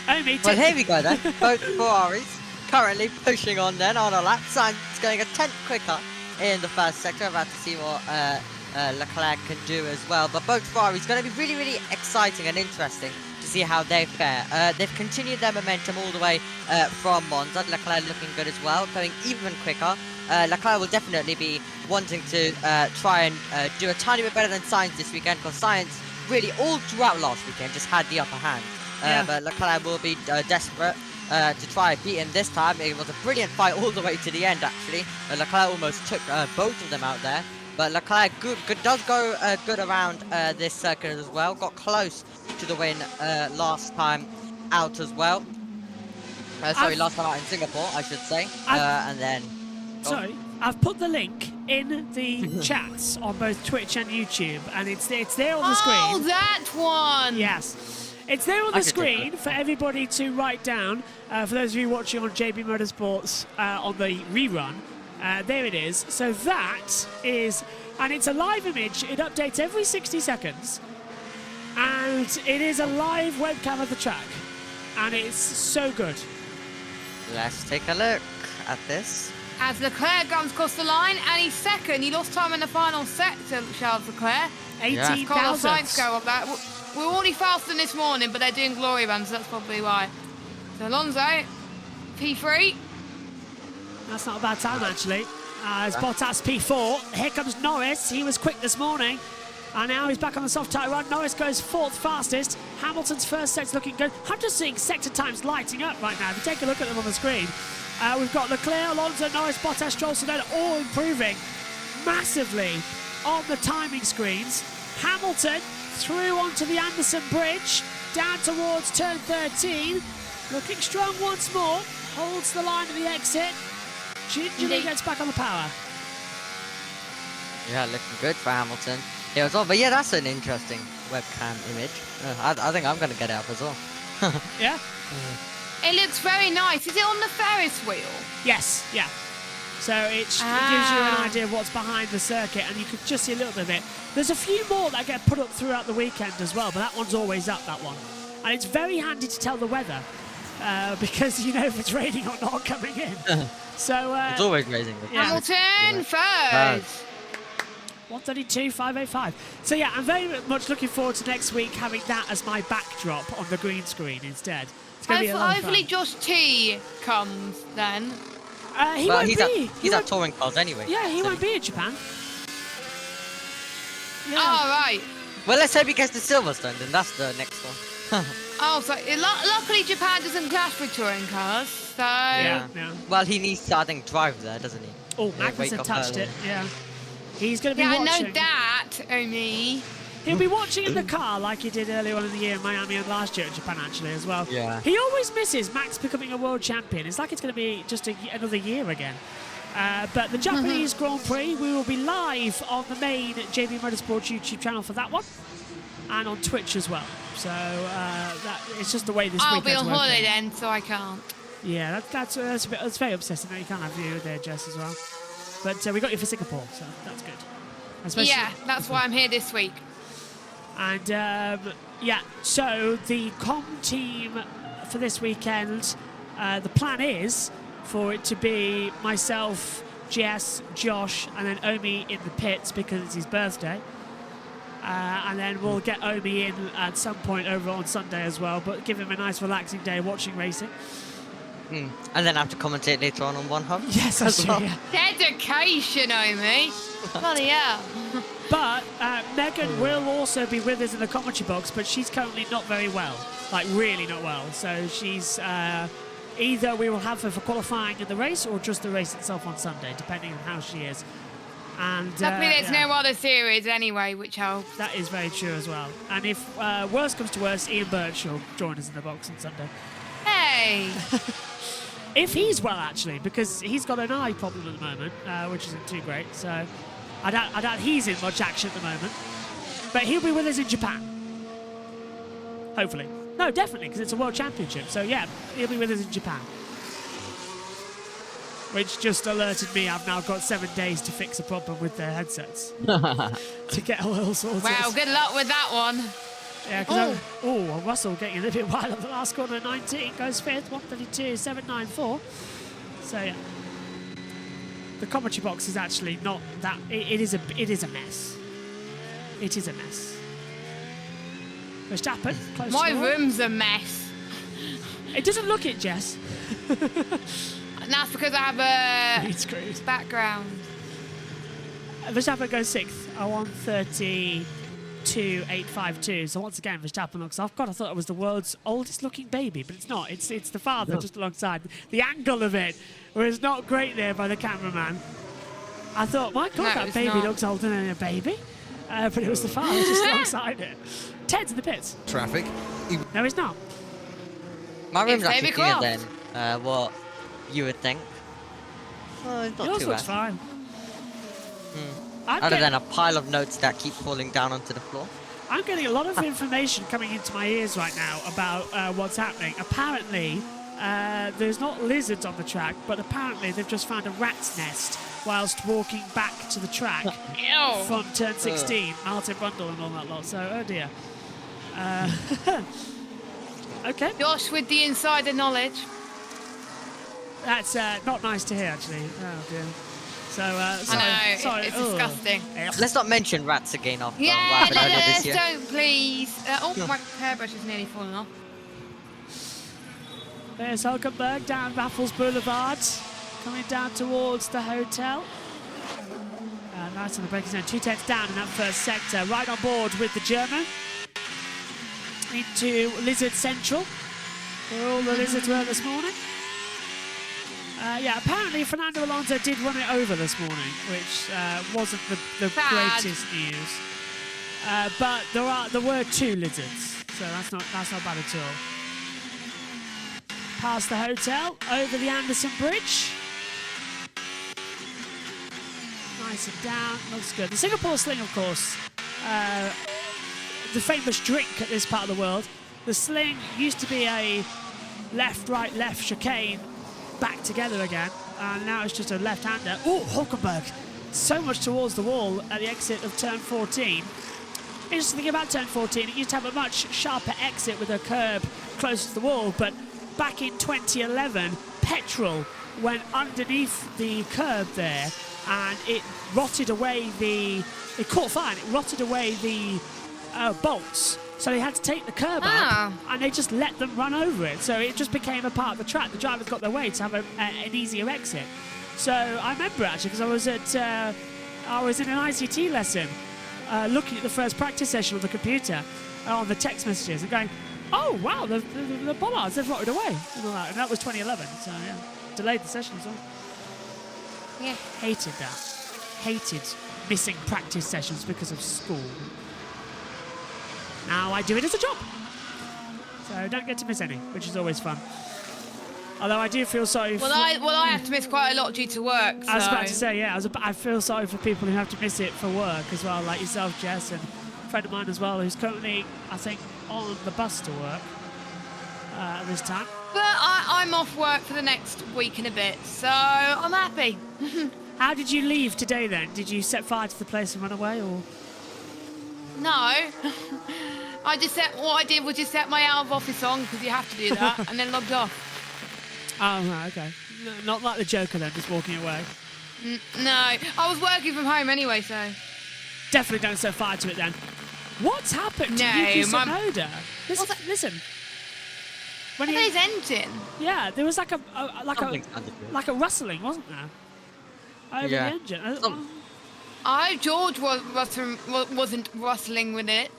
Omi, Well, here we go then. Both Ferraris currently pushing on then on a lap. Sainz going a tenth quicker in the first sector. About to see what Leclerc can do as well. But both Ferraris going to be really, really exciting and interesting to see how they fare. They've continued their momentum all the way from Monza. Leclerc looking good as well, going even quicker. Leclerc will definitely be wanting to try and do a tiny bit better than Sainz this weekend, because Sainz really all throughout last weekend just had the upper hand. But Leclerc will be desperate to try and beat him this time. It was a brilliant fight all the way to the end, actually. Leclerc almost took both of them out there. But Leclerc does go good around this circuit as well. Got close to the win last time out as well. Last time out in Singapore, I should say. And then... Sorry, I've put the link in the chats on both Twitch and YouTube, and it's there on the screen. Oh, that one! Yes. It's there on the screen for everybody to write down. For those of you watching on JB Motorsports on the rerun, there it is. So that is, and it's a live image. It updates every 60 seconds. And it is a live webcam of the track. And it's so good. Let's take a look at this. As Leclerc comes across the line, and he's second. He lost time in the final sector, Charles Leclerc. 18,000. Carlos Sainz go up that. We're already faster than this morning, but they're doing glory runs, so that's probably why. So Alonso, P3. That's not a bad time, actually. It's Bottas P4. Here comes Norris. He was quick this morning. And now he's back on the soft tyre run. Norris goes 4th fastest. Hamilton's first set's looking good. I'm just seeing sector times lighting up right now. If you take a look at them on the screen, we've got Leclerc, Alonso, Norris, Bottas, Stroll, Tsunoda all improving massively on the timing screens. Hamilton through onto the Anderson Bridge, down towards turn 13. Looking strong once more. Holds the line of the exit. Gingerly gets back on the power. Yeah, looking good for Hamilton here as well. But yeah, that's an interesting webcam image. I think I'm going to get it up as well. Yeah? It looks very nice. Is it on the Ferris wheel? Yes, yeah. So it gives you an idea of what's behind the circuit, and you can just see a little bit of it. There's a few more that get put up throughout the weekend as well, but that one's always up, that one. And it's very handy to tell the weather, because you know if it's raining or not coming in. So it's always raining. Yeah. Hamilton first. 132.585. So yeah, I'm very much looking forward to next week having that as my backdrop on the green screen instead. It's going to be a lot of Hopefully fun. Josh T comes then. He won't be. He's at touring cars anyway. Yeah, he won't be in Japan. Yeah. Oh, right. Well, let's hope he gets to Silverstone, then that's the next one. Oh, so luckily Japan doesn't clash with touring cars, so... Yeah. Well, he needs to, I think, drive there, doesn't he? Oh, Yeah, wake Magnussen up touched early. it, yeah. He's going to be Yeah, watching. I know that, Omi. He'll be watching in the car like he did earlier on in the year in Miami and last year in Japan, actually, as well. Yeah. He always misses Max becoming a world champion. It's like it's going to be just another year again. But the Japanese Grand Prix, we will be live on the main JB Motorsports YouTube channel for that one, and on Twitch as well. So it's just the way this I'll be weekend's on holiday working. then, so I can't. Yeah, that's very upsetting that you can't have you there, Jess, as well. But we got you for Singapore, so that's good. Especially, Yeah, that's why I'm here this week. And yeah, so the com team for this weekend, the plan is for it to be myself, Jess, Josh, and then Omi in the pits because it's his birthday. And then we'll get Omi in at some point over on Sunday as well, but give him a nice relaxing day watching racing. And then have to commentate later on One Hub. Yes, that's true, yeah. Dedication, Omi. Bloody hell. But Megan will also be with us in the commentary box, but she's currently not very well, like really not well. So she's either we will have her for qualifying in the race or just the race itself on Sunday, depending on how she is. And Luckily there's yeah, no other series anyway, which helps. that is very true as well. And if worse comes to worse, Ian Birch will join us in the box on Sunday. Hey! If he's well, actually, because he's got an eye problem at the moment, which isn't too great. So I doubt he's in much action at the moment. But he'll be with us in Japan. Hopefully. No, definitely, because it's a world championship. So yeah, he'll be with us in Japan. Which just alerted me I've now got 7 days to fix a problem with their headsets. To get all sorted. Well, good luck with that one. Yeah, because Russell getting a little bit wild on the last corner. 19 goes 5th, 132.794. So yeah, the commentary box is actually not that. It is a mess. It is a mess. Verstappen, close My to the wall. room's a mess. It doesn't look it, Jess. And that's because I have He's screwed. a background. Verstappen goes 6th, 132.852. So once again, Verstappen looks off. God, I thought it was the world's oldest looking baby, but it's not. It's the father just alongside. The angle of it was not great there by the cameraman. I thought, my God, No, that it's baby not. looks older than a baby. But it was the father just alongside it. Ted's in the pits. Traffic. No, he's not. My room's It's actually David cleaner Croft. than what you would think. Oh, it's not Yours too looks bad. fine. I'm Other getting- than a pile of notes that keep falling down onto the floor. I'm getting a lot of information coming into my ears right now about what's happening. Apparently, there's not lizards on the track, but apparently they've just found a rat's nest whilst walking back to the track Ew. from turn 16, Martin Brundle and all that lot. So, oh dear. Okay, Josh with the insider knowledge. that's not nice to hear, actually. Oh dear. So, sorry. I know, sorry. it's Ugh. disgusting. Let's not mention rats again after Yeah, what happened earlier this year. don't please. Oh, my hairbrush is nearly falling off. There's Hulkenberg down Raffles Boulevard. coming down towards the hotel. Nice on the braking zone, 2 tenths down in that first sector. Right on board with the German into Lizard Central, where all the lizards were this morning. Yeah, apparently Fernando Alonso did run it over this morning, which wasn't the greatest news. But there were 2 lizards, so that's not bad at all. Past the hotel, over the Anderson Bridge. Nice and down, looks good. The Singapore Sling, of course, the famous drink at this part of the world. The Sling used to be a left, right, left chicane back together again, and now it's just a left-hander. Oh, Hulkenberg, so much towards the wall at the exit of turn 14. Interesting thing about turn 14, it used to have a much sharper exit with a curb closer to the wall, but back in 2011, petrol went underneath the curb there, and it rotted away it caught fire and it rotted away the bolts. So they had to take the curb out and they just let them run over it. So it just became a part of the track. The drivers got their way to have an easier exit. So I remember actually, because I was in an ICT lesson looking at the first practice session on the computer, on the text messages, and going, oh wow, the bollards, they've rotted away. And that was 2011, so yeah, delayed the session as well. Yeah. Hated that. Hated missing practice sessions because of school. Now I do it as a job. So don't get to miss any, which is always fun. Although I do feel sorry for... I have to miss quite a lot due to work, so... I was about to say, yeah, I feel sorry for people who have to miss it for work as well, like yourself, Jess, and a friend of mine as well, who's currently, I think, on the bus to work at this time. But I'm off work for the next week and a bit, so I'm happy. How did you leave today then? Did you set fire to the place and run away, or...? No. What I did was just set my out of office on, because you have to do that, and then logged off. Oh, right, okay. Not like the Joker then, just walking away. No, I was working from home anyway, so... Definitely don't set fire to it then. What's happened to Yuki Tsunoda? Listen. When his engine? Yeah, there was like a rustling, wasn't there? Over the engine. George wasn't rustling with it.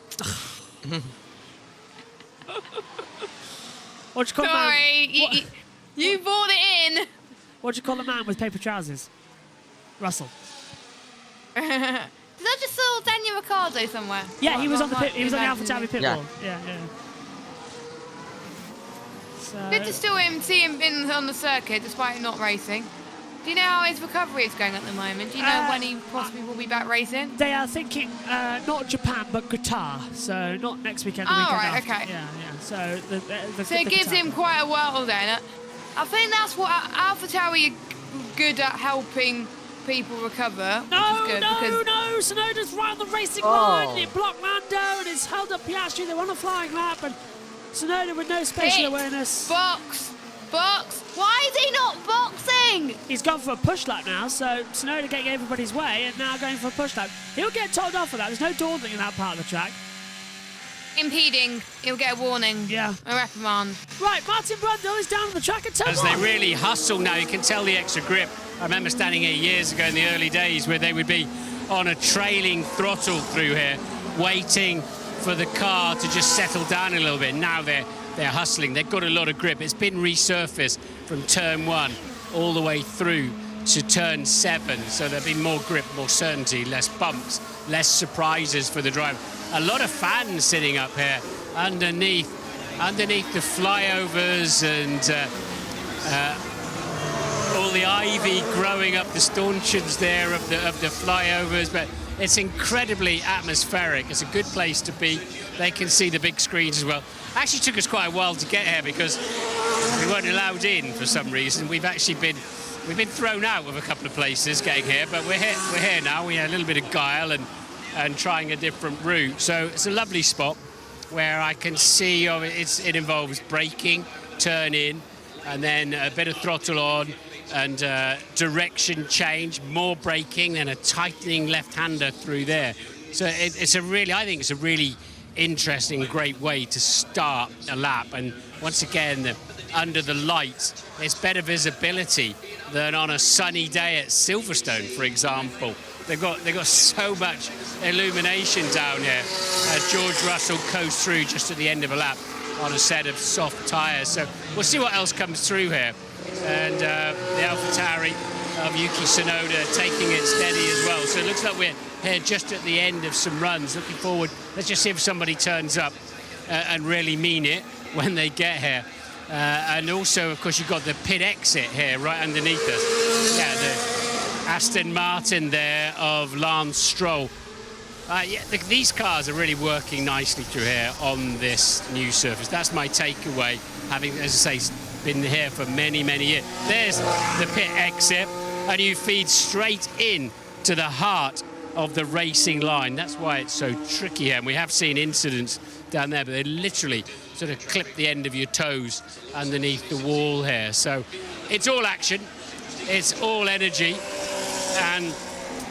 What do you call Sorry, you brought it in. What do you call a man with paper trousers? Russell. Did I just saw Daniel Ricciardo somewhere? Yeah, he was on the AlphaTauri pit wall. Yeah. So... Good to see him on the circuit, despite not racing. Do you know how his recovery is going at the moment? Do you know when he possibly will be back racing? They are thinking not Japan, but Qatar. So not next weekend. The weekend after. Okay. Yeah. So so it gives him quite a whirl then. I think that's what AlphaTauri are good at, helping people recover. No! Tsunoda's right on the racing line. It blocked Lando and it's held up Piastri. They won a flying lap, and Tsunoda with no spatial awareness. Box. Why is he not boxing? He's gone for a push lap now, so Tsunoda getting everybody's way and now going for a push lap. He'll get told off for that. There's no dawdling in that part of the track. Impeding. He'll get a warning. Yeah. A reprimand. Right, Martin Brundle is down on the track at turn 1. As they really hustle now, you can tell the extra grip. I remember standing here years ago in the early days where they would be on a trailing throttle through here, waiting for the car to just settle down a little bit. Now they're hustling. They've got a lot of grip. It's been resurfaced from turn 1 all the way through to turn 7. So there'll be more grip, more certainty, less bumps, less surprises for the driver. A lot of fans sitting up here underneath the flyovers and all the ivy growing up the stanchions there of the flyovers. But it's incredibly atmospheric. It's a good place to be. They can see the big screens as well. Actually took us quite a while to get here because we weren't allowed in for some reason. We've been thrown out of a couple of places getting here, but we're here now. We had a little bit of guile and trying a different route. So it's a lovely spot where I can see it involves braking, turn in, and then a bit of throttle on and direction change, more braking, and a tightening left-hander through there. So I think it's a really interesting, great way to start a lap. And once again, under the lights, there's better visibility than on a sunny day at Silverstone, for example. They've got so much illumination down here. George Russell coast through just at the end of a lap on a set of soft tyres. So we'll see what else comes through here. And the AlphaTauri of Yuki Tsunoda taking it steady as well. So it looks like we're here just at the end of some runs. Looking forward. Let's just see if somebody turns up and really mean it when they get here. And also, of course, you've got the pit exit here right underneath us. Yeah, the Aston Martin there of Lance Stroll. These cars are really working nicely through here on this new surface. That's my takeaway, having, as I say, been here for many, many years. There's the pit exit, and you feed straight in to the heart of the racing line. That's why it's so tricky here. And we have seen incidents down there, but they literally sort of clip the end of your toes underneath the wall here. So it's all action, it's all energy, and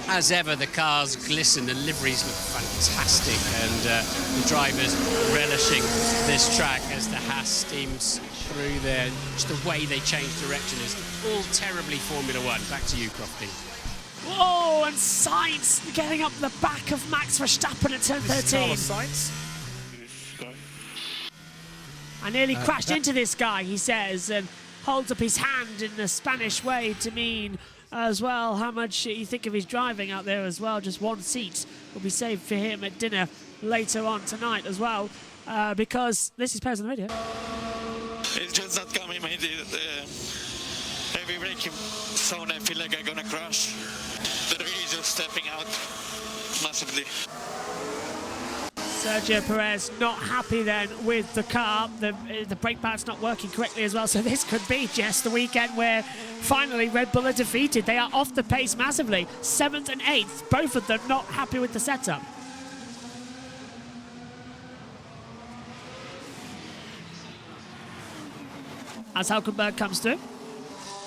as ever, the cars glisten, the liveries look fantastic, and the drivers relishing this track as the Haas steams through there. Just the way they change direction is all terribly Formula One. Back to you, Crofty. Whoa, and Sainz getting up the back of Max Verstappen at turn 13. Carlos Sainz. I nearly crashed into this guy, he says, and holds up his hand in the Spanish way to mean as well how much you think of his driving out there as well. Just one seat will be saved for him at dinner later on tonight as well, because this is Perez on the radio. It's just not coming, mate. Every braking zone, I feel like I'm gonna crash. The tree is just stepping out massively. Sergio Perez not happy then with the car. The brake pad's not working correctly as well. So this could be just the weekend where finally Red Bull are defeated. They are off the pace massively. 7th and 8th, both of them not happy with the setup. As Hülkenberg comes through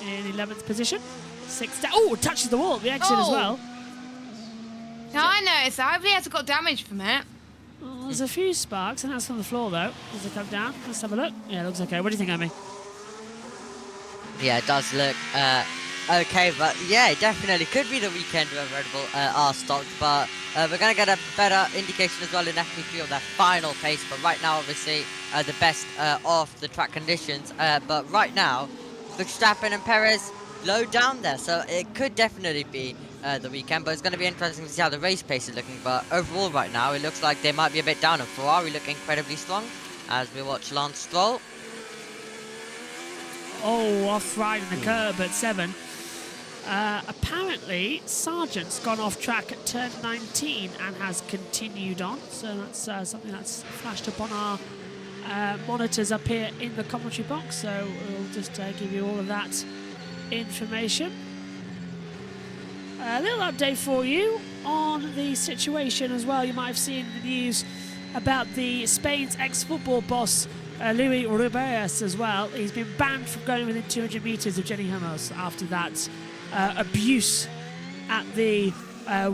in 11th position. 6th. Oh, touches the wall, the exit as well. No, I noticed that. Hopefully he hasn't got damage from it. Well, there's a few sparks, and that's on the floor though. As they come down, let's have a look. Yeah, it looks okay. What do you think, Amy? Yeah, it does look okay, but yeah, it definitely could be the weekend where Red Bull are stopped, but we're going to get a better indication as well in FP3 of their final pace. But right now, obviously, the best of the track conditions. But right now, Verstappen and Perez low down there, so it could definitely be the weekend, but it's going to be interesting to see how the race pace is looking. But overall right now it looks like they might be a bit down, and Ferrari look incredibly strong as we watch Lance Stroll. Oh, off right in the curb at 7. Apparently Sargent's gone off track at turn 19 and has continued on, so that's something that's flashed up on our monitors up here in the commentary box, so we'll just give you all of that information. A little update for you on the situation as well. You might have seen the news about the Spain's ex-football boss, Luis Rubiales, as well. He's been banned from going within 200 metres of Jenny Hermoso after that abuse at the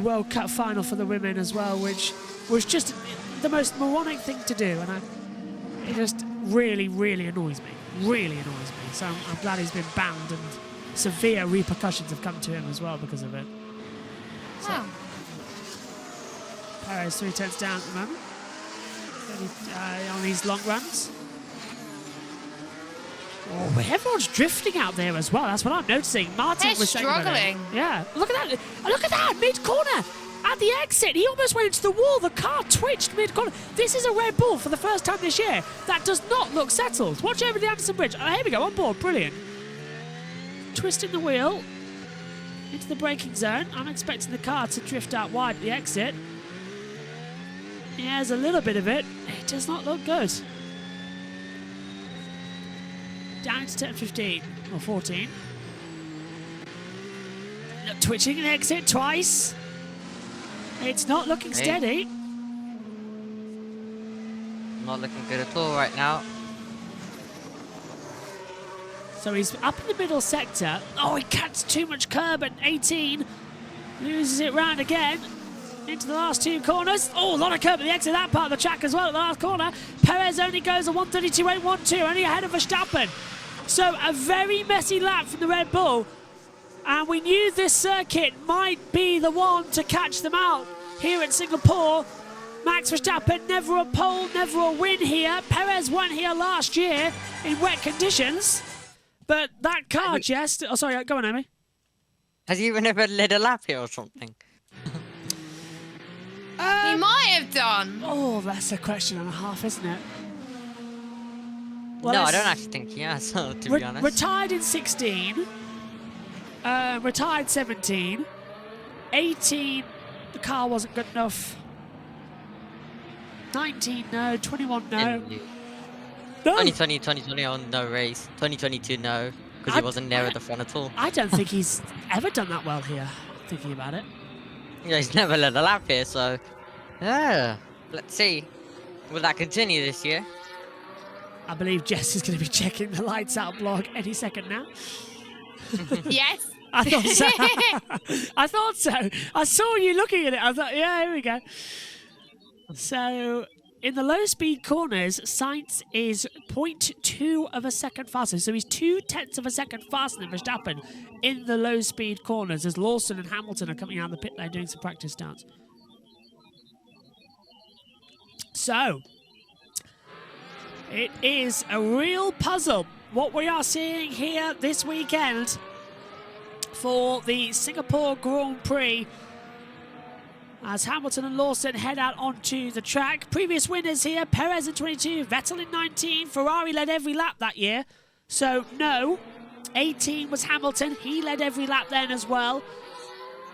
World Cup final for the women as well, which was just the most moronic thing to do, and it just really, really annoys me. Really annoys me. So I'm glad he's been banned, and severe repercussions have come to him as well because of it. So, Perez 3 turns down at the moment on these long runs. Oh, everyone's drifting out there as well. That's what I'm noticing. Martin They're was saying about it. struggling. Yeah, look at that! Look at that mid-corner at the exit. He almost went into the wall. The car twitched mid-corner. This is a Red Bull for the first time this year. That does not look settled. Watch over the Anderson Bridge. Oh, here we go, on board. Brilliant. Twisting the wheel into the braking zone. I'm expecting the car to drift out wide at the exit. He has a little bit of it. It does not look good. Down into turn 15 or 14. Look, twitching the exit twice. It's not looking steady. Not looking good at all right now. So he's up in the middle sector. Oh, he cuts too much curb at 18. Loses it round again. Into the last 2 corners. Oh, a lot of curb at the exit of that part of the track as well at the last corner. Perez only goes a 132.812, only ahead of Verstappen. So a very messy lap from the Red Bull. And we knew this circuit might be the one to catch them out here in Singapore. Max Verstappen, never a pole, never a win here. Perez won here last year in wet conditions. But that car, Jess... Oh, sorry, go on, Amy. Has he even ever led a lap here or something? He might have done. Oh, that's a question and a half, isn't it? Well, No, I it's- don't actually think he has, to be honest. Retired in 16. Retired 17. 18, the car wasn't good enough. 19, no. 21, no. In- No, 2020, 2021, no race. 2022, no, because he wasn't near at the front at all. I don't think he's ever done that well here, thinking about it. Yeah, he's never led a lap here, so... Yeah, let's see. Will that continue this year? I believe Jess is going to be checking the lights out blog any second now. Yes. I thought so. I thought so. I saw you looking at it. I thought, yeah, here we go. So, in the low-speed corners, Sainz is 0.2 of a second faster. So he's 0.2 of a second faster than Verstappen in the low-speed corners as Lawson and Hamilton are coming out of the pit lane doing some practice starts. So, it is a real puzzle what we are seeing here this weekend for the Singapore Grand Prix as Hamilton and Lawson head out onto the track. Previous winners here, Perez in 22, Vettel in 19. Ferrari led every lap that year. So, no. 18 was Hamilton. He led every lap then as well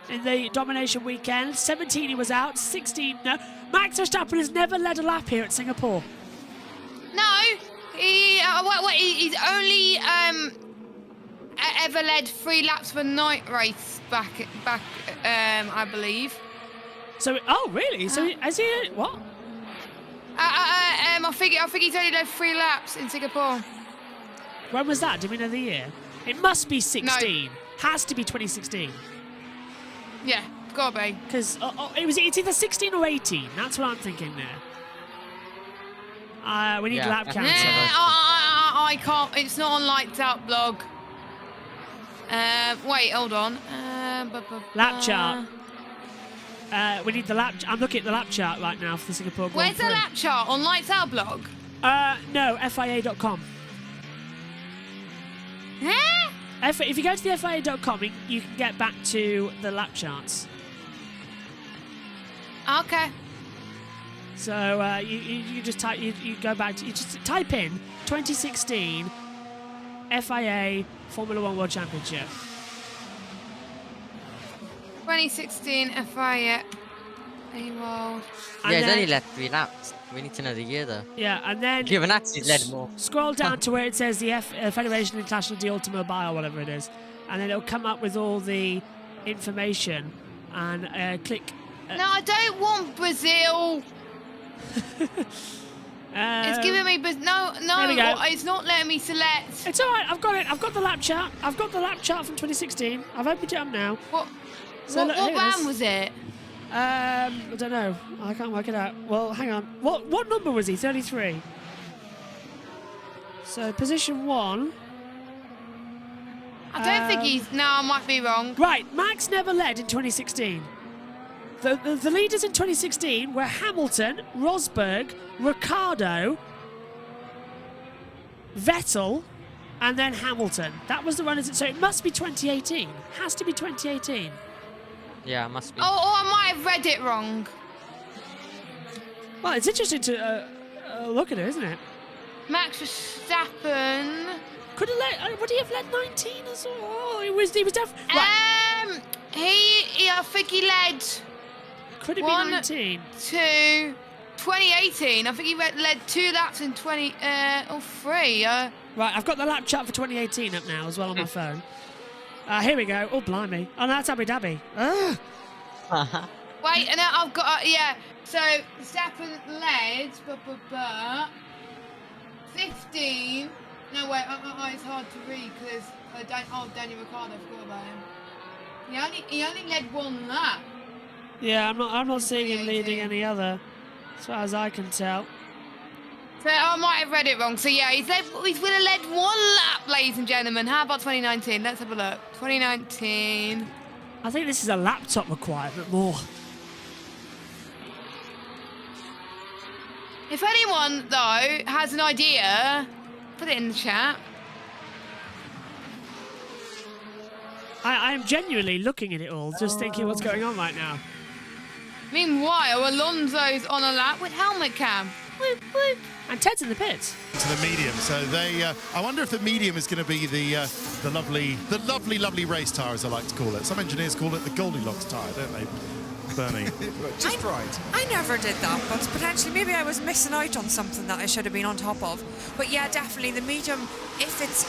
in the domination weekend. 17 he was out. 16, no. Max Verstappen has never led a lap here at Singapore. No, he's only ever led 3 laps of a night race back, I believe. So, oh really? So, has he? What? I think he's only led 3 laps in Singapore. When was that? Do we know the year? It must be 16. Has to be 2016. Yeah, gotta be. Because it's either 16 or 18. That's what I'm thinking there. We need lap counter. I can't. It's not on Lights Out blog. Wait, hold on. Lap chart. We need the lap. I'm looking at the lap chart right now for the Singapore Grand Where's the Prix. lap chart on Lights Out blog? No, FIA.com. Huh? If you go to the FIA.com, you can get back to the lap charts. Okay. So you just type. You go back to. You just type in 2016 FIA Formula One World Championship. 2016 FIA World. Yeah, he's only led 3 laps. We need to know the year, though. Yeah, and then Giovinazzi led more. scroll down to where it says the Federation International de Automobile, or whatever it is, and then it'll come up with all the information. And click. No, I don't want Brazil. It's giving me, no, There we go. it's not letting me select. It's all right. I've got it. I've got the lap chart. I've got the lap chart from 2016. I've opened it up now. What So look, here it round is. was it? I don't know. I can't work it out. Well, hang on. What number was he? 33. So position 1. I don't think he's. No, I might be wrong. Right. Max never led in 2016. The leaders in 2016 were Hamilton, Rosberg, Ricciardo, Vettel, and then Hamilton. That was the runners. So it must be 2018. Has to be 2018. Yeah, it must be. Oh, I might have read it wrong. Well, it's interesting to look at it, isn't it? Max Verstappen. Could have led. Would he have led 19 as well? Oh, he was definitely. Right. I think he led. Could it be 19? 2, 2018. I think he led 2 laps in 3. Right, I've got the lap chart for 2018 up now as well on my phone. Here we go. Oh, blimey. Oh, no, that's Abu Dhabi. Ugh. Wait, and I've got, yeah. So, Verstappen led, 15. No, wait, it's hard to read because, Daniel Ricciardo, I forgot about him. He only led 1 lap. Yeah, I'm not seeing him leading any other, as far as I can tell. So I might have read it wrong. So yeah, he's would have led 1 lap, ladies and gentlemen. How about 2019? Let's have a look. 2019. I think this is a laptop requirement more. If anyone, though, has an idea, put it in the chat. I am genuinely looking at it all, just thinking what's going on right now. Meanwhile, Alonso's on a lap with helmet cam. Whoop, whoop. And Ted's in the pits. To the medium, so they. I wonder if the medium is going to be the lovely race tyre, as I like to call it. Some engineers call it the Goldilocks tyre, don't they, Bernie? Just right. I never did that, but potentially maybe I was missing out on something that I should have been on top of. But yeah, definitely the medium, if it's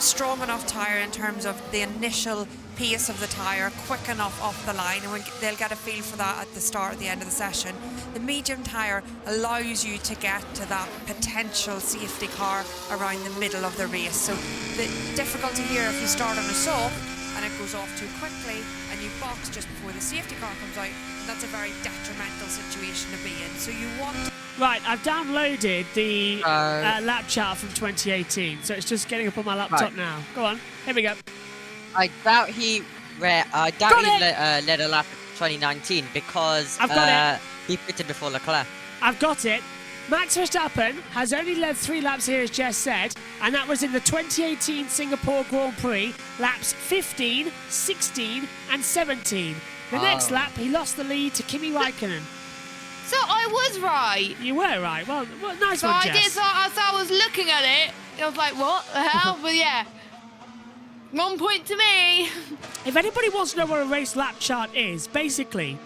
strong enough tyre in terms of the initial pace of the tyre, quick enough off the line, and they'll get a feel for that at the start or the end of the session. The medium tyre allows you to get to that potential safety car around the middle of the race. So the difficulty here, if you start on a soft and it goes off too quickly and you box just before the safety car comes out, that's a very detrimental situation to be in. So you want... Right, I've downloaded the lap chart from 2018, so it's just getting up on my laptop now. Go on, here we go. I doubt he led a lap in 2019 because he pitted before Leclerc. I've got it. Max Verstappen has only led 3 laps here, as Jess said, and that was in the 2018 Singapore Grand Prix, laps 15, 16 and 17. The next lap, he lost the lead to Kimi Raikkonen. So I was right. You were right. Well nice so one, I Jess. did. So I was looking at it. I was like, what the hell? But yeah. 1 point to me. If anybody wants to know what a race lap chart is, basically,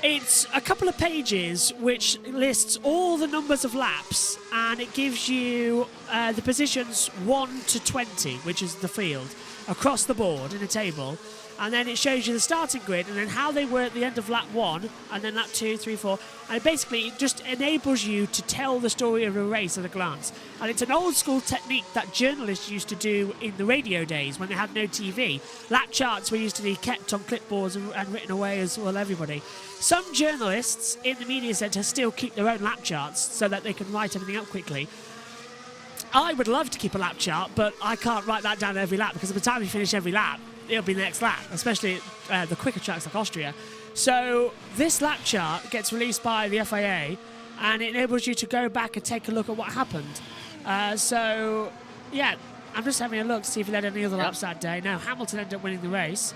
it's a couple of pages which lists all the numbers of laps, and it gives you the positions 1 to 20, which is the field, across the board in a table. And then it shows you the starting grid and then how they were at the end of lap 1 and then lap 2, 3, 4. And basically it just enables you to tell the story of a race at a glance. And it's an old school technique that journalists used to do in the radio days when they had no TV. Lap charts were used to be kept on clipboards and written away as well, everybody. Some journalists in the media centre still keep their own lap charts so that they can write everything up quickly. I would love to keep a lap chart, but I can't write that down every lap because by the time you finish every lap, it'll be the next lap, especially the quicker tracks like Austria. So this lap chart gets released by the FIA and it enables you to go back and take a look at what happened. So, yeah, I'm just having a look to see if he led any other laps that day. No, Hamilton ended up winning the race.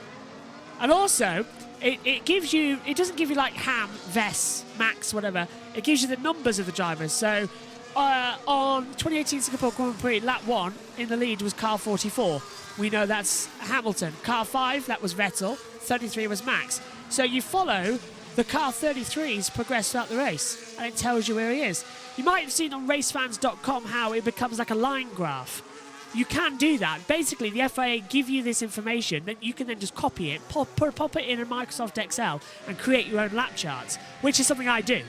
And also, it gives you, it doesn't give you like Ham, Vess, Max, whatever. It gives you the numbers of the drivers. So on 2018 Singapore Grand Prix, lap 1 in the lead was car 44. We know that's Hamilton. Car 5, that was Vettel. 33 was Max. So you follow the car 33's progress throughout the race, and it tells you where he is. You might have seen on racefans.com how it becomes like a line graph. You can do that. Basically, the FIA give you this information, then you can then just copy it, pop it in a Microsoft Excel, and create your own lap charts, which is something I do.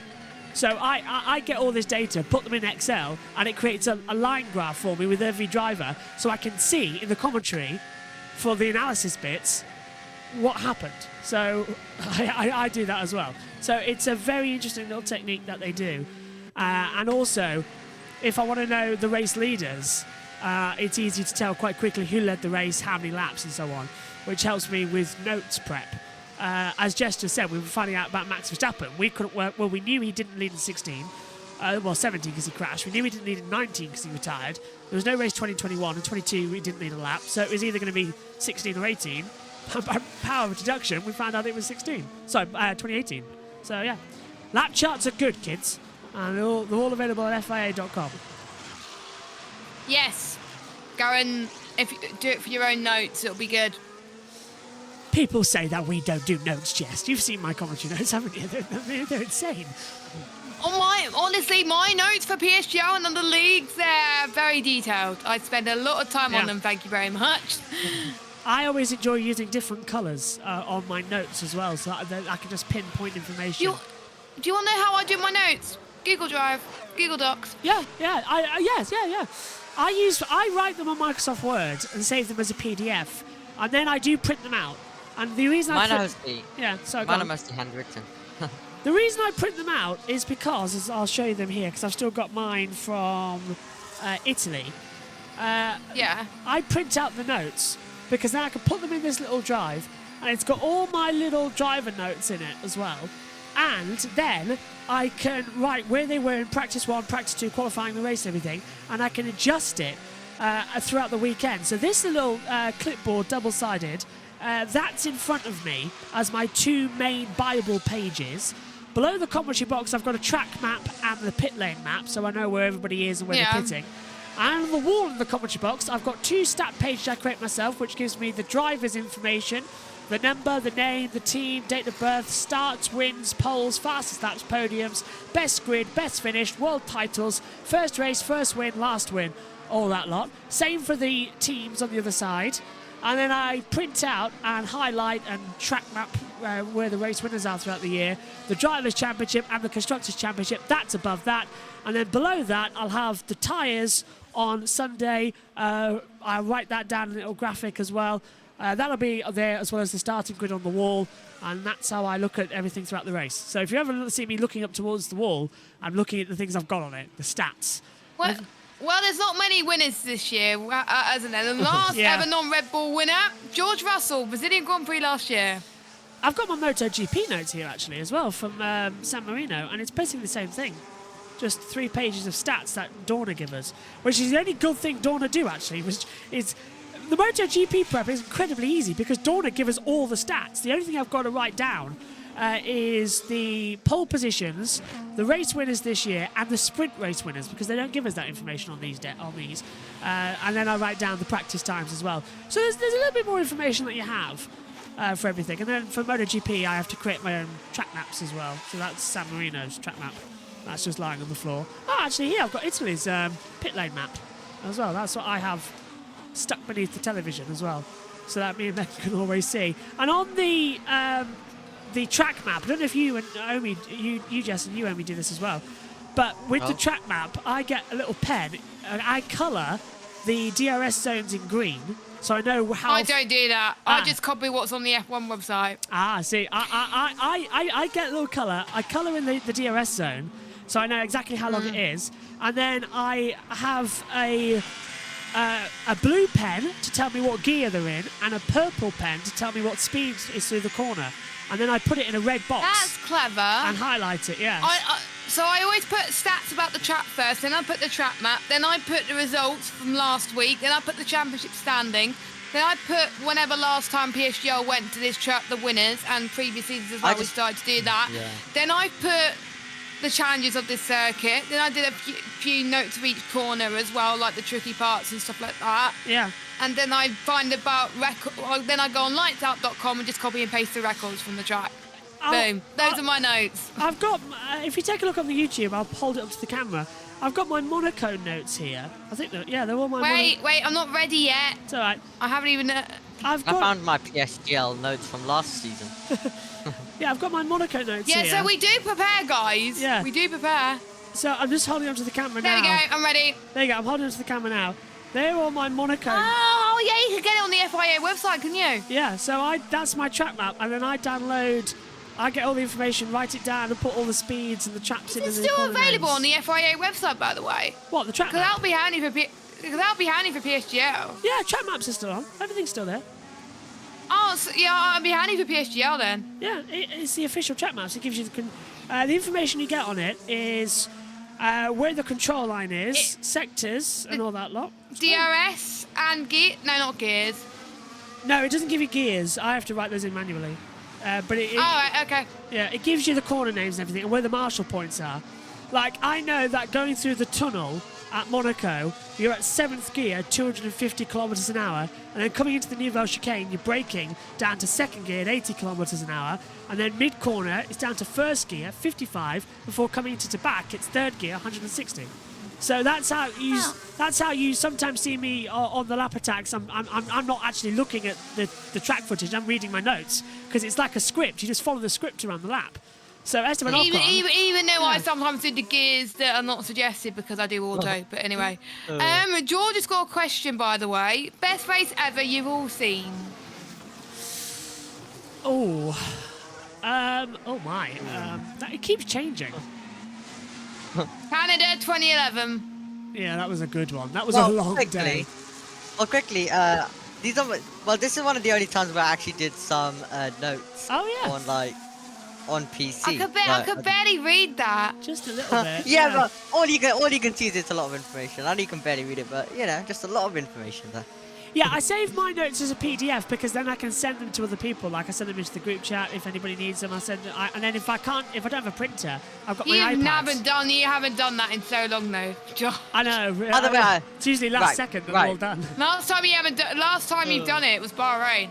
So I get all this data, put them in Excel, and it creates a line graph for me with every driver, so I can see in the commentary for the analysis bits what happened. So I do that as well. So it's a very interesting little technique that they do. And also, if I want to know the race leaders, it's easy to tell quite quickly who led the race, how many laps, and so on, which helps me with notes prep. As Jess just said, we were finding out about Max Verstappen. We couldn't work. Well, we knew he didn't lead in 16. 17 because he crashed. We knew he didn't lead in 19 because he retired. There was no race 2021 and 22 he didn't lead a lap. So it was either going to be 16 or 18. By power of deduction, we found out it was 16. Sorry, 2018. So yeah, lap charts are good, kids, and they're all available at FIA.com. Yes, go and do it for your own notes. It'll be good. People say that we don't do notes, Jess. You've seen my commentary notes, haven't you? They're insane. Honestly, my notes for PSG and on the leagues, they're very detailed. I spend a lot of time on them, thank you very much. I always enjoy using different colours on my notes as well, so I can just pinpoint information. Do you want to know how I do my notes? Google Drive, Google Docs. Yeah. I write them on Microsoft Word and save them as a PDF, and then I do print them out. And the reason mine are mostly handwritten. The reason I print them out is because, as I'll show you them here, because I've still got mine from Italy. Yeah. I print out the notes because then I can put them in this little drive, and it's got all my little driver notes in it as well. And then I can write where they were in practice 1, practice 2, qualifying the race, everything, and I can adjust it throughout the weekend. So this little clipboard, double-sided, that's in front of me as my 2 main buyable pages. Below the commentary box, I've got a track map and the pit lane map, so I know where everybody is and where they're pitting. And on the wall in the commentary box, I've got 2 stat pages I create myself, which gives me the driver's information, the number, the name, the team, date of birth, starts, wins, poles, fastest laps, podiums, best grid, best finish, world titles, first race, first win, last win, all that lot. Same for the teams on the other side. And then I print out and highlight and track map where the race winners are throughout the year. The Drivers' Championship and the Constructors' Championship, that's above that. And then below that, I'll have the tyres on Sunday. I'll write that down in a little graphic as well. That'll be there as well as the starting grid on the wall, and that's how I look at everything throughout the race. So if you ever see me looking up towards the wall, I'm looking at the things I've got on it, the stats. Well, there's not many winners this year, hasn't there? The last ever non-Red Bull winner, George Russell, Brazilian Grand Prix last year. I've got my MotoGP notes here actually as well from San Marino, and it's basically the same thing. Just 3 pages of stats that Dorna give us, which is the only good thing Dorna do actually, which is the MotoGP prep is incredibly easy because Dorna give us all the stats. The only thing I've got to write down is the pole positions, the race winners this year, and the sprint race winners, because they don't give us that information on these. And then I write down the practice times as well. So there's a little bit more information that you have for everything. And then for MotoGP, I have to create my own track maps as well. So that's San Marino's track map. That's just lying on the floor. Oh, actually, here I've got Italy's pit lane map as well. That's what I have stuck beneath the television as well, so that me and Meg can always see. And on the track map, I don't know if you and Omi, you Jess and you Omi do this as well, but with the track map, I get a little pen and I colour the DRS zones in green, so I know how. I don't do that. I just copy what's on the F1 website. See, I get a little colour. I colour in the DRS zone, so I know exactly how long it is, and then I have a blue pen to tell me what gear they're in, and a purple pen to tell me what speed is through the corner. And then I put it in a red box. That's clever. And highlight it, yeah. So I always put stats about the track first, then I put the track map, then I put the results from last week, then I put the championship standing, then I put whenever last time PSGL went to this track, the winners, and previous seasons as well, we started to do that. Yeah. Then I put the challenges of this circuit. Then I did a few notes of each corner as well, like the tricky parts and stuff like that. Yeah. And then I find about then I go on lightsout.com and just copy and paste the records from the track. Boom. Those are my notes. I've got, if you take a look on the YouTube, I'll hold it up to the camera. I've got my Monaco notes here. I think they're all my Wait, I'm not ready yet. It's all right. I haven't even... I found my PSGL notes from last season. Yeah, I've got my Monaco notes here. Yeah, so we do prepare, guys. Yeah. We do prepare. So I'm just holding onto the camera now. There we go, I'm ready. There you go, I'm holding onto the camera now. They're all my Monaco. Oh, yeah, you can get it on the FIA website, can you? Yeah, so that's my track map, and then I get all the information, write it down, and put all the speeds and the traps in. It's still available on the FIA website, by the way. What, the track map? Because that'll be handy for PSGL. Yeah, track maps are still on. Everything's still there. Oh, so, yeah, it'll be handy for PSGL then. Yeah, it's the official track maps. It gives you the information you get on it is where the control line is, sectors, and all that lot. DRS and gear? No, not gears. No, it doesn't give you gears. I have to write those in manually. But right, okay. Yeah, it gives you the corner names and everything, and where the marshal points are. Like, I know that going through the tunnel at Monaco, you're at 7th gear, 250 kilometres an hour, and then coming into the Nouvelle chicane, you're braking down to 2nd gear at 80 kilometres an hour, and then mid-corner, it's down to 1st gear, 55, before coming into the back, it's 3rd gear, 160. So that's how you sometimes see me on the lap attacks. I'm not actually looking at the track footage. I'm reading my notes because it's like a script. You just follow the script around the lap. So Esteban Ocon, even though I sometimes do the gears that are not suggested because I do auto. But anyway, George has got a question, by the way. Best race ever you've all seen? Oh, Oh my. It keeps changing. Canada 2011. Yeah, that was a good one. That was Well, a long quickly, day. Well, quickly, this is one of the only times where I actually did some notes Oh yeah. on PC. I could barely read that. Just a little bit. Yeah, but all you can see is it's a lot of information. I know you can barely read it, but just a lot of information there. Yeah, I save my notes as a PDF because then I can send them to other people. Like I send them into the group chat if anybody needs them. And then if I don't have a printer, I've got my iPad. You haven't done that in so long though, Josh. I know. By the way, it's usually last second that they're all done. Last time you've done it was Bahrain.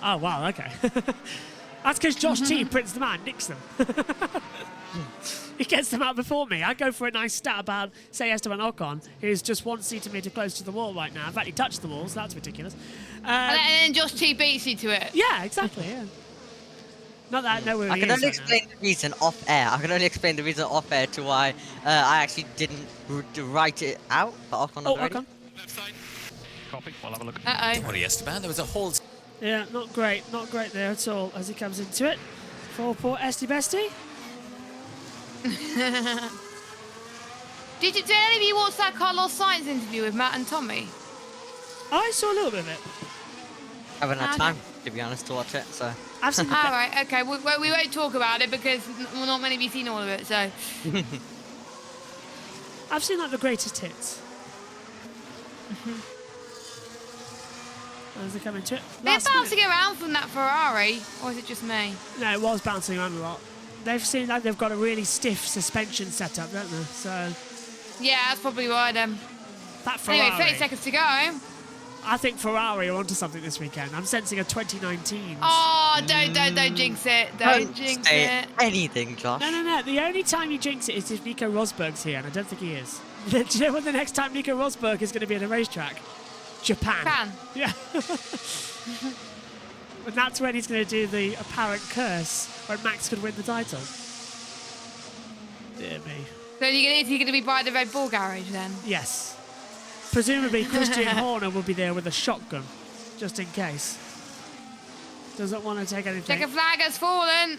Oh wow, okay. That's because Josh T prints them out and nicks them. He gets them out before me. I go for a nice stat about, say, Esteban Ocon, who's just 1 centimetre close to the wall right now. In fact, he touched the wall, so that's ridiculous. And then Josh T beats you to it. Yeah, exactly, yeah. Not that I know where I he can is only right explain the reason off air. I can only explain the reason off air to why I actually didn't write it out. But Ocon already. Ocon. Left side. Copy. We'll have a look. Uh-oh. Don't worry, Esteban. There was a whole. Yeah, not great there at all as he comes into it. For poor Esty Bestie. Did any of you watch that Carlos Sainz interview with Matt and Tommy? I saw a little bit of it. I haven't had time, to be honest, to watch it. So. I've seen the All right, okay. We won't talk about it because not many of you seen all of it. So I've seen like the greatest hits. As they come into it. they're bouncing around from that Ferrari, or is it just me? No, it was bouncing around a lot. They've seen like they've got a really stiff suspension setup, don't they? So Yeah, that's probably why then. that Ferrari. Anyway, 30 seconds to go. I think Ferrari are onto something this weekend. I'm sensing a 2019. Oh, don't jinx it. Don't jinx say it. anything, Josh. No. The only time you jinx it is if Nico Rosberg's here, and I don't think he is. Do you know when the next time Nico Rosberg is going to be at a racetrack? Japan. Yeah. And that's when he's going to do the apparent curse when Max could win the title. Dear me. So you're going to be by the Red Bull garage then? Yes. Presumably Christian Horner will be there with a shotgun, just in case. Doesn't want to take anything. Checker flag has fallen.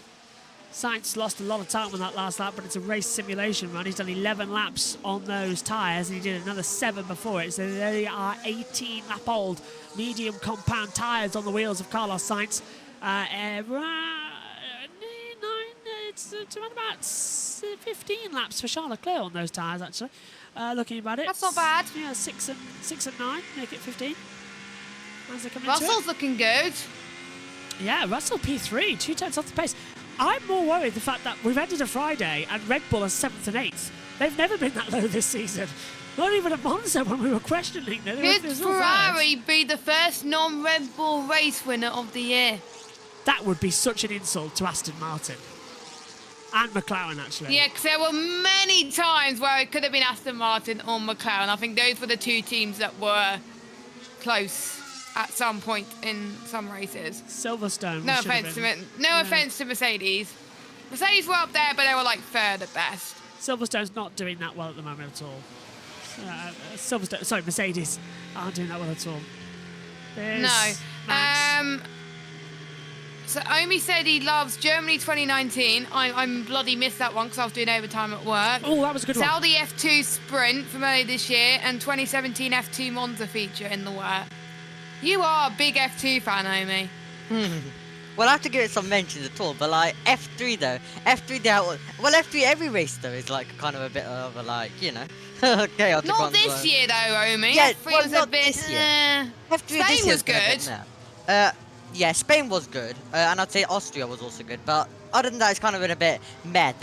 Sainz lost a lot of time on that last lap, but it's a race simulation run. He's done 11 laps on those tyres, and he did another 7 before it. So they are 18-lap-old medium compound tyres on the wheels of Carlos Sainz. It's around about 15 laps for Charles Leclerc on those tyres, actually. Looking about it. That's not bad. Yeah, 6 and 9, make it 15. As they come into Russell's it. looking good. Yeah, Russell P3, 2 tenths off the pace. I'm more worried the fact that we've ended a Friday and Red Bull are 7th and 8th. They've never been that low this season. Not even at Monza when we were questioning them. Could Ferrari be the first non-Red Bull race winner of the year? That would be such an insult to Aston Martin. And McLaren, actually. Yeah, because there were many times where it could have been Aston Martin or McLaren. I think those were the 2 teams that were close at some point in some races. Silverstone. No offense to Mercedes. Mercedes were up there, but they were like 3rd at best. Silverstone's not doing that well at the moment at all. Mercedes aren't doing that well at all. There's Max. So Omi said he loves Germany 2019. I bloody missed that one because I was doing overtime at work. Oh, that was a good one. Saudi F2 Sprint from earlier this year and 2017 F2 Monza feature in the work. You are a big F2 fan, Omi. Well, I have to give it some mentions at all, but like F3 though, F3 every race though is like kind of a bit of a chaotic. Not this year though, Omi. Yeah, F3 was a bit. this year. F3 Spain was good. Yeah, Spain was good, and I'd say Austria was also good. But other than that, it's kind of been a bit meh.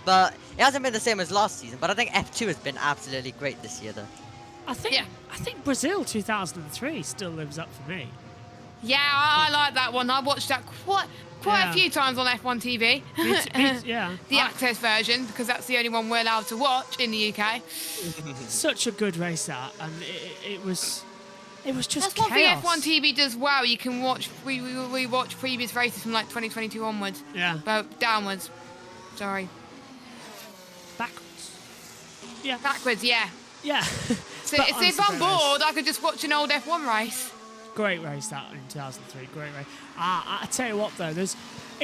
But it hasn't been the same as last season. But I think F2 has been absolutely great this year, though. I think Brazil 2003 still lives up for me. Yeah, I like that one. I watched that quite a few times on F1 TV. Yeah. The access version, because that's the only one we're allowed to watch in the UK. Such a good race that, and it was just That's one thing chaos. F1 TV does well. You can watch, we watch previous races from like 2022 onwards. Yeah. Downwards. Sorry. Backwards. Yeah. Backwards, yeah. Yeah. So if I'm bored, I could just watch an old F1 race. Great race that in 2003. Great race. I tell you what though,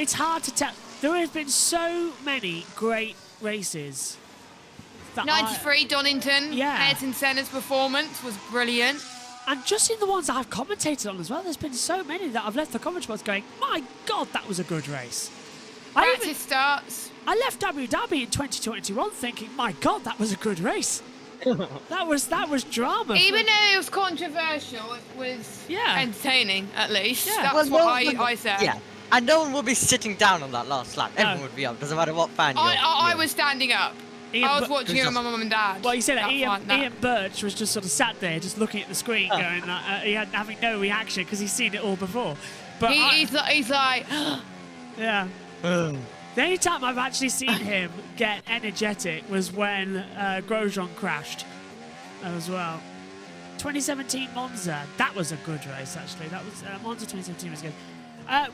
it's hard to tell. There have been so many great races. That 93 Donington. Yeah. Ayrton Senna's performance was brilliant. And just in the ones that I've commentated on as well, there's been so many that I've left the commentary box going, my God, that was a good race. Practice starts. I left Abu Dhabi in 2021 thinking, my God, that was a good race. that was drama. Even though it was controversial, it was entertaining, at least. Yeah. That's what I said. Yeah. And no one will be sitting down on that last lap. No. Everyone would be up. Doesn't matter what fan you're. I was standing up. I was watching it with my mum and dad. Well, you said that That's Ian Birch was just sort of sat there, just looking at the screen, going, he had having no reaction because he's seen it all before. But he's like, yeah. The only time I've actually seen him get energetic was when Grosjean crashed as well. 2017 Monza, that was a good race actually. That was Monza 2017 was good.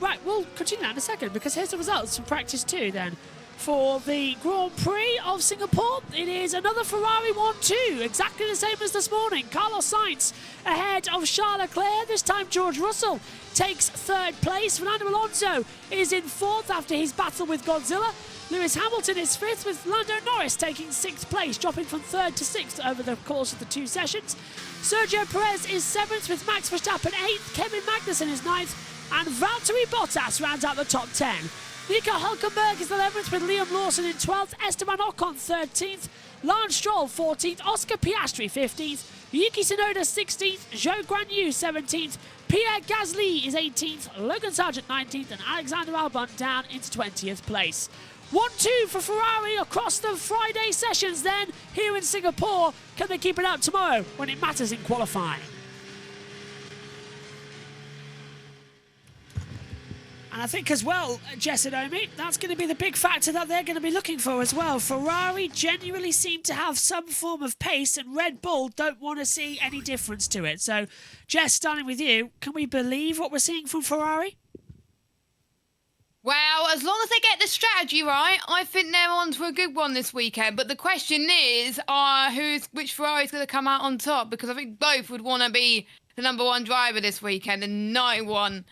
Right, we'll continue that in a second because here's the results from practice 2 then. For the Grand Prix of Singapore, it is another Ferrari 1-2, exactly the same as this morning. Carlos Sainz ahead of Charles Leclerc. This time George Russell takes 3rd place. Fernando Alonso is in 4th after his battle with Godzilla. Lewis Hamilton is 5th, with Lando Norris taking 6th place, dropping from 3rd to 6th over the course of the 2 sessions. Sergio Perez is 7th, with Max Verstappen 8th. Kevin Magnussen is 9th, and Valtteri Bottas rounds out the top 10. Nico Hülkenberg is 11th, with Liam Lawson in 12th, Esteban Ocon 13th, Lance Stroll 14th, Oscar Piastri 15th, Yuki Tsunoda 16th, Zhou Guanyu 17th, Pierre Gasly is 18th, Logan Sargent 19th, and Alexander Albon down into 20th place. 1-2 for Ferrari across the Friday sessions then here in Singapore. Can they keep it up tomorrow when it matters in qualifying? And I think as well, Jess and Omi, that's going to be the big factor that they're going to be looking for as well. Ferrari genuinely seem to have some form of pace, and Red Bull don't want to see any difference to it. So, Jess, starting with you, can we believe what we're seeing from Ferrari? Well, as long as they get the strategy right, I think they're on to a good one this weekend. But the question is, which Ferrari's going to come out on top? Because I think both would want to be the number 1 driver this weekend, and 91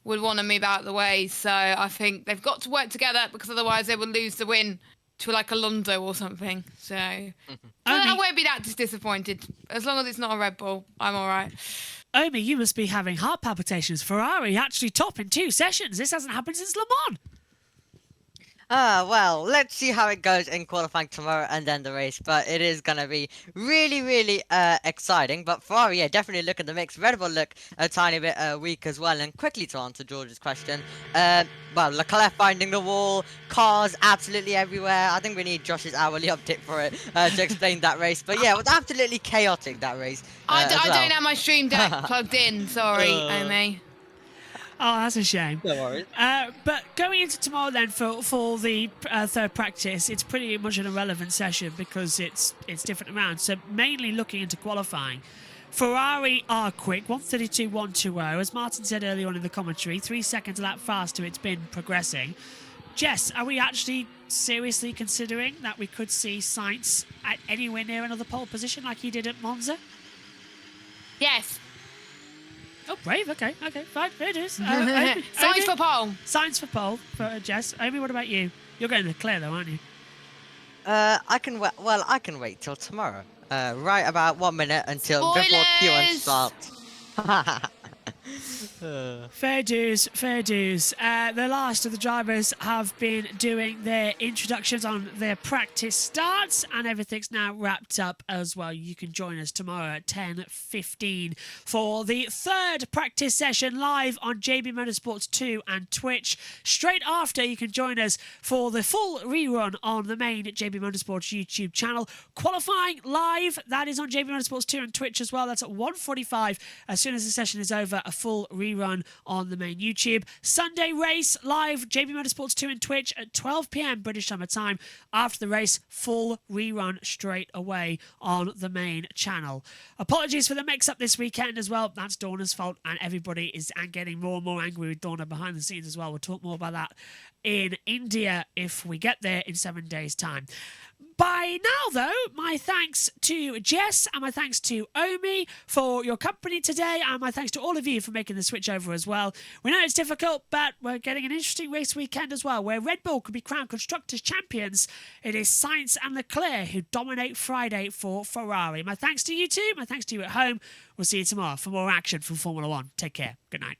would want to move out of the way. So I think they've got to work together, because otherwise they would lose the win to like Alonso or something. So I won't be that disappointed. As long as it's not a Red Bull, I'm all right. Omi, you must be having heart palpitations. Ferrari actually top in 2 sessions. This hasn't happened since Le Mans. Well, let's see how it goes in qualifying tomorrow and then the race. But it is going to be really, really exciting. But Ferrari, yeah, definitely look at the mix. Red Bull look a tiny bit weak as well. And quickly to answer George's question, well, Leclerc finding the wall, cars absolutely everywhere. I think we need Josh's hourly update for it to explain that race. But yeah, it was absolutely chaotic, that race. I don't have my stream deck plugged in, sorry, Omi. Oh, that's a shame. No worries. But going into tomorrow then for the 3rd practice, it's pretty much an irrelevant session because it's different rounds. So mainly looking into qualifying. Ferrari are quick, 132, 120. As Martin said earlier on in the commentary, 3 seconds a lap faster it's been progressing. Jess, are we actually seriously considering that we could see Sainz at anywhere near another pole position like he did at Monza? Yes. Oh, brave. Okay, fine. There it is. Sainz for pole. Sainz for pole for Jess. Omi, what about you? You're going to Leclerc though, aren't you? I can wait. Well, I can wait till tomorrow. Right about 1 minute until before Q1 starts. Fair dues, fair dues. The last of the drivers have been doing their introductions on their practice starts, and everything's now wrapped up as well. You can join us tomorrow at 10:15 for the 3rd practice session live on JB Motorsports 2 and Twitch. Straight after, you can join us for the full rerun on the main JB Motorsports YouTube channel. Qualifying live, that is on JB Motorsports 2 and Twitch as well. That's at 1:45. As soon as the session is over, a full rerun on the main YouTube. Sunday race live, JB Motorsports 2 and Twitch at 12 p.m. British Summer Time. After the race, full rerun straight away on the main channel. Apologies for the mix-up this weekend as well. That's Dorna's fault, and everybody is getting more and more angry with Dorna behind the scenes as well. We'll talk more about that in India if we get there in 7 days' time. By now, though, my thanks to Jess and my thanks to Omi for your company today, and my thanks to all of you for making the switch over as well. We know it's difficult, but we're getting an interesting race weekend as well, where Red Bull could be crowned Constructors' champions. It is Sainz and Leclerc who dominate Friday for Ferrari. My thanks to you too, my thanks to you at home. We'll see you tomorrow for more action from Formula One. Take care. Good night.